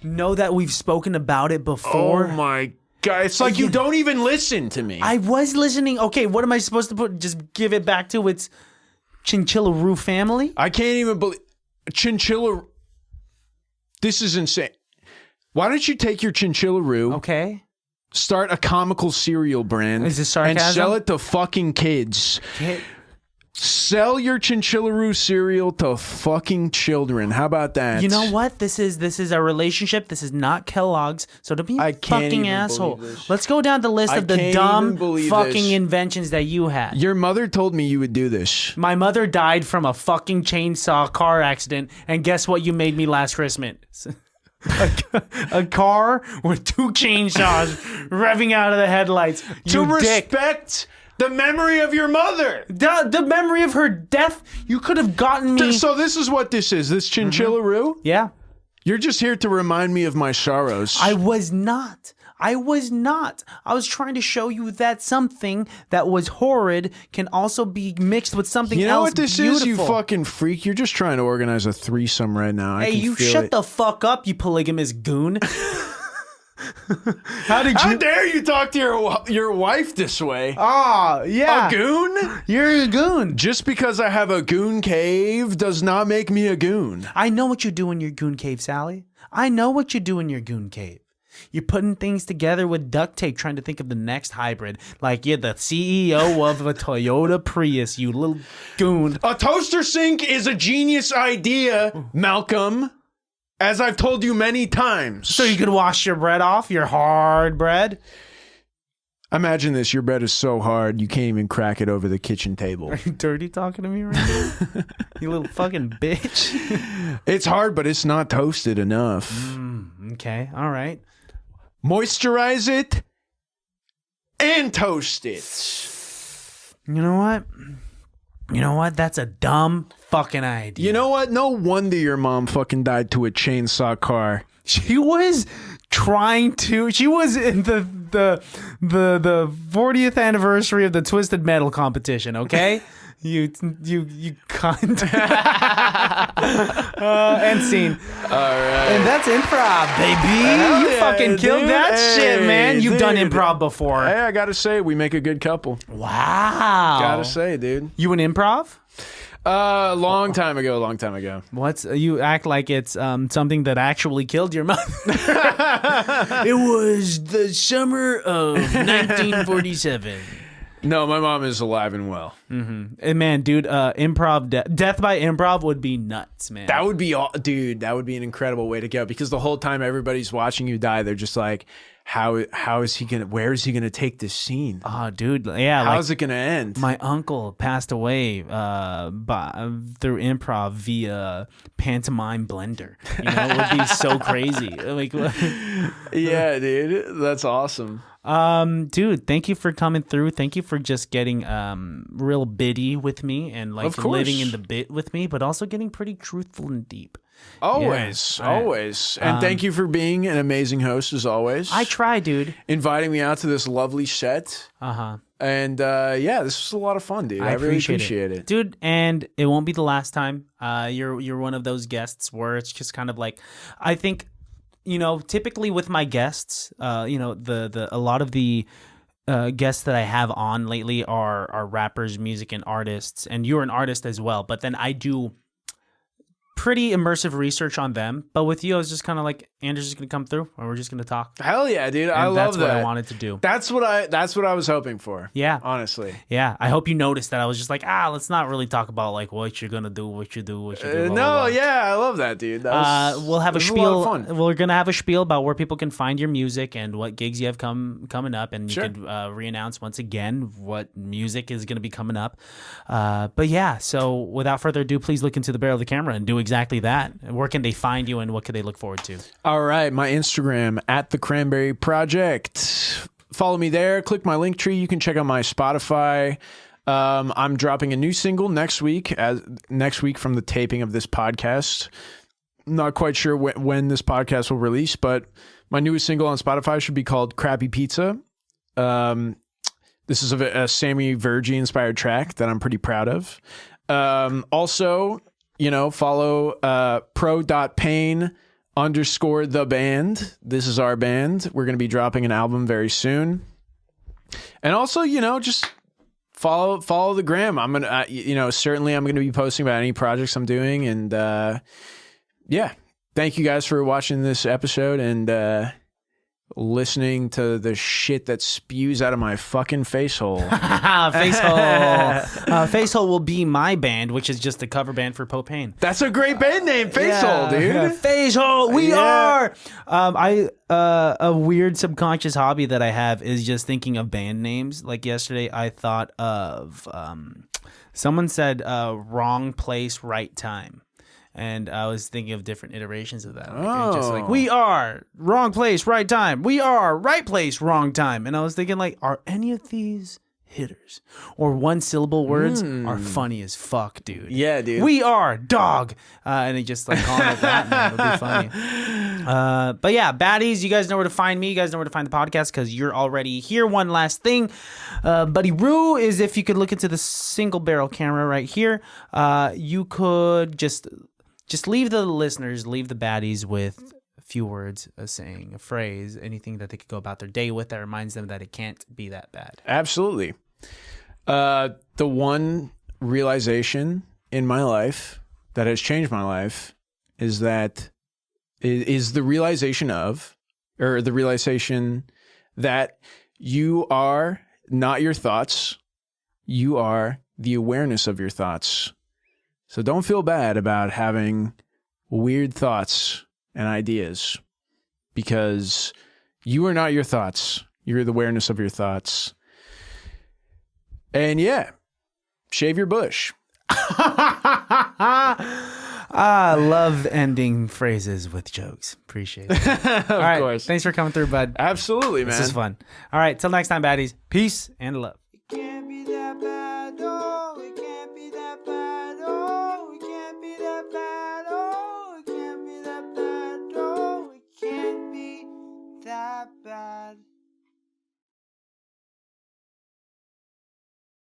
know that we've spoken about it before. Oh my God. It's like you don't even listen to me. I was listening. Okay, what am I supposed to put? Just give it back to its chinchilla-roo family? I can't even believe chinchilla. This is insane. Why don't you take your chinchilla-roo, Okay. start a comical cereal brand, Is this sarcasm? and sell it to fucking kids? Okay. Sell your chinchilla-roo cereal to fucking children. How about that? You know what? This is a relationship. This is not Kellogg's. So don't be a I can't fucking even asshole. believe this. Let's go down the list I of the can't dumb even believe fucking this. inventions that you had. Your mother told me you would do this. My mother died from a fucking chainsaw car accident, and guess what you made me last Christmas? a car with 2 chainsaws revving out of the headlights. To You dick. respect the memory of your mother. The memory of her death, you could have gotten me. So this is what this is. This chinchilla-roo? Yeah. You're just here to remind me of my sorrows. I was not. I was trying to show you that something that was horrid can also be mixed with something else. You know what this is, you beautiful. fucking freak? You're just trying to organize a threesome right now. Hey, you shut the fuck up, you polygamous goon. How dare you talk to your wife this way? Ah, yeah. A goon? You're a goon. Just because I have a goon cave does not make me a goon. I know what you do in your goon cave, Sally. I know what you do in your goon cave. You're putting things together with duct tape, trying to think of the next hybrid. Like you're the CEO of a Toyota Prius, you little goon. A toaster sink is a genius idea, Malcolm, as I've told you many times. So you could wash your bread off, your hard bread. Imagine this, your bread is so hard you can't even crack it over the kitchen table. Are you dirty talking to me right now? You little fucking bitch. It's hard, but it's not toasted enough. Okay, all right. Moisturize it and toast it. You know what? That's a dumb fucking idea. You know what? No wonder your mom fucking died to a chainsaw car. She was trying to. She was in the 40th anniversary of the Twisted Metal competition. Okay, you cunt. End scene. All right. And that's improv, baby. Hell You yeah, fucking killed dude. that shit, man. You've done dude. improv before. Hey, I gotta say, we make a good couple. Wow. Gotta say, dude. You an improv? Long time ago. What's you act like it's something that actually killed your mother? It was the summer of 1947. No, my mom is alive and well. And man, dude, improv death by improv would be nuts, man. That would be dude. That would be an incredible way to go because the whole time everybody's watching you die, they're just like, how is he gonna? Where is he gonna take this scene? Oh, dude, yeah. How's it gonna end? My uncle passed away through improv via pantomime blender. You know, it would be so crazy. Like, Yeah, dude, that's awesome. dude, thank you for coming through. Thank you for just getting real bitty with me and like Of course. living in the bit with me, but also getting pretty truthful and deep. Always, Yeah. always. And thank you for being an amazing host as always. I try, dude. Inviting me out to this lovely set. Uh-huh. And yeah, this was a lot of fun, dude. I really appreciate it. Dude, and it won't be the last time. You're one of those guests where it's just kind of like, I think, typically with my guests, a lot of the guests that I have on lately are rappers, music, and artists, and you're an artist as well. But then I do pretty immersive research on them. But with you, I was just kind of like, Andrew's just gonna come through, and we're just gonna talk. Hell yeah, dude! And I love that's that. what I wanted to do. That's what I was hoping for. Yeah, honestly. Yeah, I hope you noticed that I was just like, let's not really talk about like what you're gonna do, what you do, what you do. No, yeah, I love that, dude. We'll have a spiel. A lot of fun. We're gonna have a spiel about where people can find your music and what gigs you have coming up, and you Sure. could re-announce once again what music is gonna be coming up. But yeah, so without further ado, please look into the barrel of the camera and do exactly that. Where can they find you, and what can they look forward to? All right, my Instagram at the Cranberry Project. Follow me there. Click my link tree. You can check out my Spotify. I'm dropping a new single next week. Next week from the taping of this podcast. Not quite sure when this podcast will release, but my newest single on Spotify should be called "Crappy Pizza." This is a Sammy Vergi inspired track that I'm pretty proud of. Also, follow pro.pain_the band. This is our band. We're going to be dropping an album very soon. And also, just follow the gram. I'm going to, certainly I'm going to be posting about any projects I'm doing. And yeah, thank you guys for watching this episode and listening to the shit that spews out of my fucking face hole. Face hole. Face hole will be my band, which is just a cover band for Propane. That's a great band name, Face Hole, dude. Face hole. We are. A weird subconscious hobby that I have is just thinking of band names. Like yesterday, I thought of someone said "Wrong Place, Right Time." And I was thinking of different iterations of that. Just like, we are wrong place, right time. We are right place, wrong time. And I was thinking, like, are any of these hitters or one syllable words are funny as fuck, dude? Yeah, dude. We are dog. And it just like calling it that, man, would be funny. But yeah, baddies, you guys know where to find me. You guys know where to find the podcast because you're already here. One last thing, Buddy Roo, is if you could look into the single barrel camera right here, you could just leave the listeners, leave the baddies with a few words, a saying, a phrase, anything that they could go about their day with that reminds them that it can't be that bad. Absolutely. The one realization in my life that has changed my life is the realization that you are not your thoughts. You are the awareness of your thoughts. So don't feel bad about having weird thoughts and ideas because you are not your thoughts. You're the awareness of your thoughts. And yeah, shave your bush. I love ending phrases with jokes. Appreciate it. Of course. Thanks for coming through, bud. Absolutely, man. This is fun. All right. Till next time, baddies. Peace and love.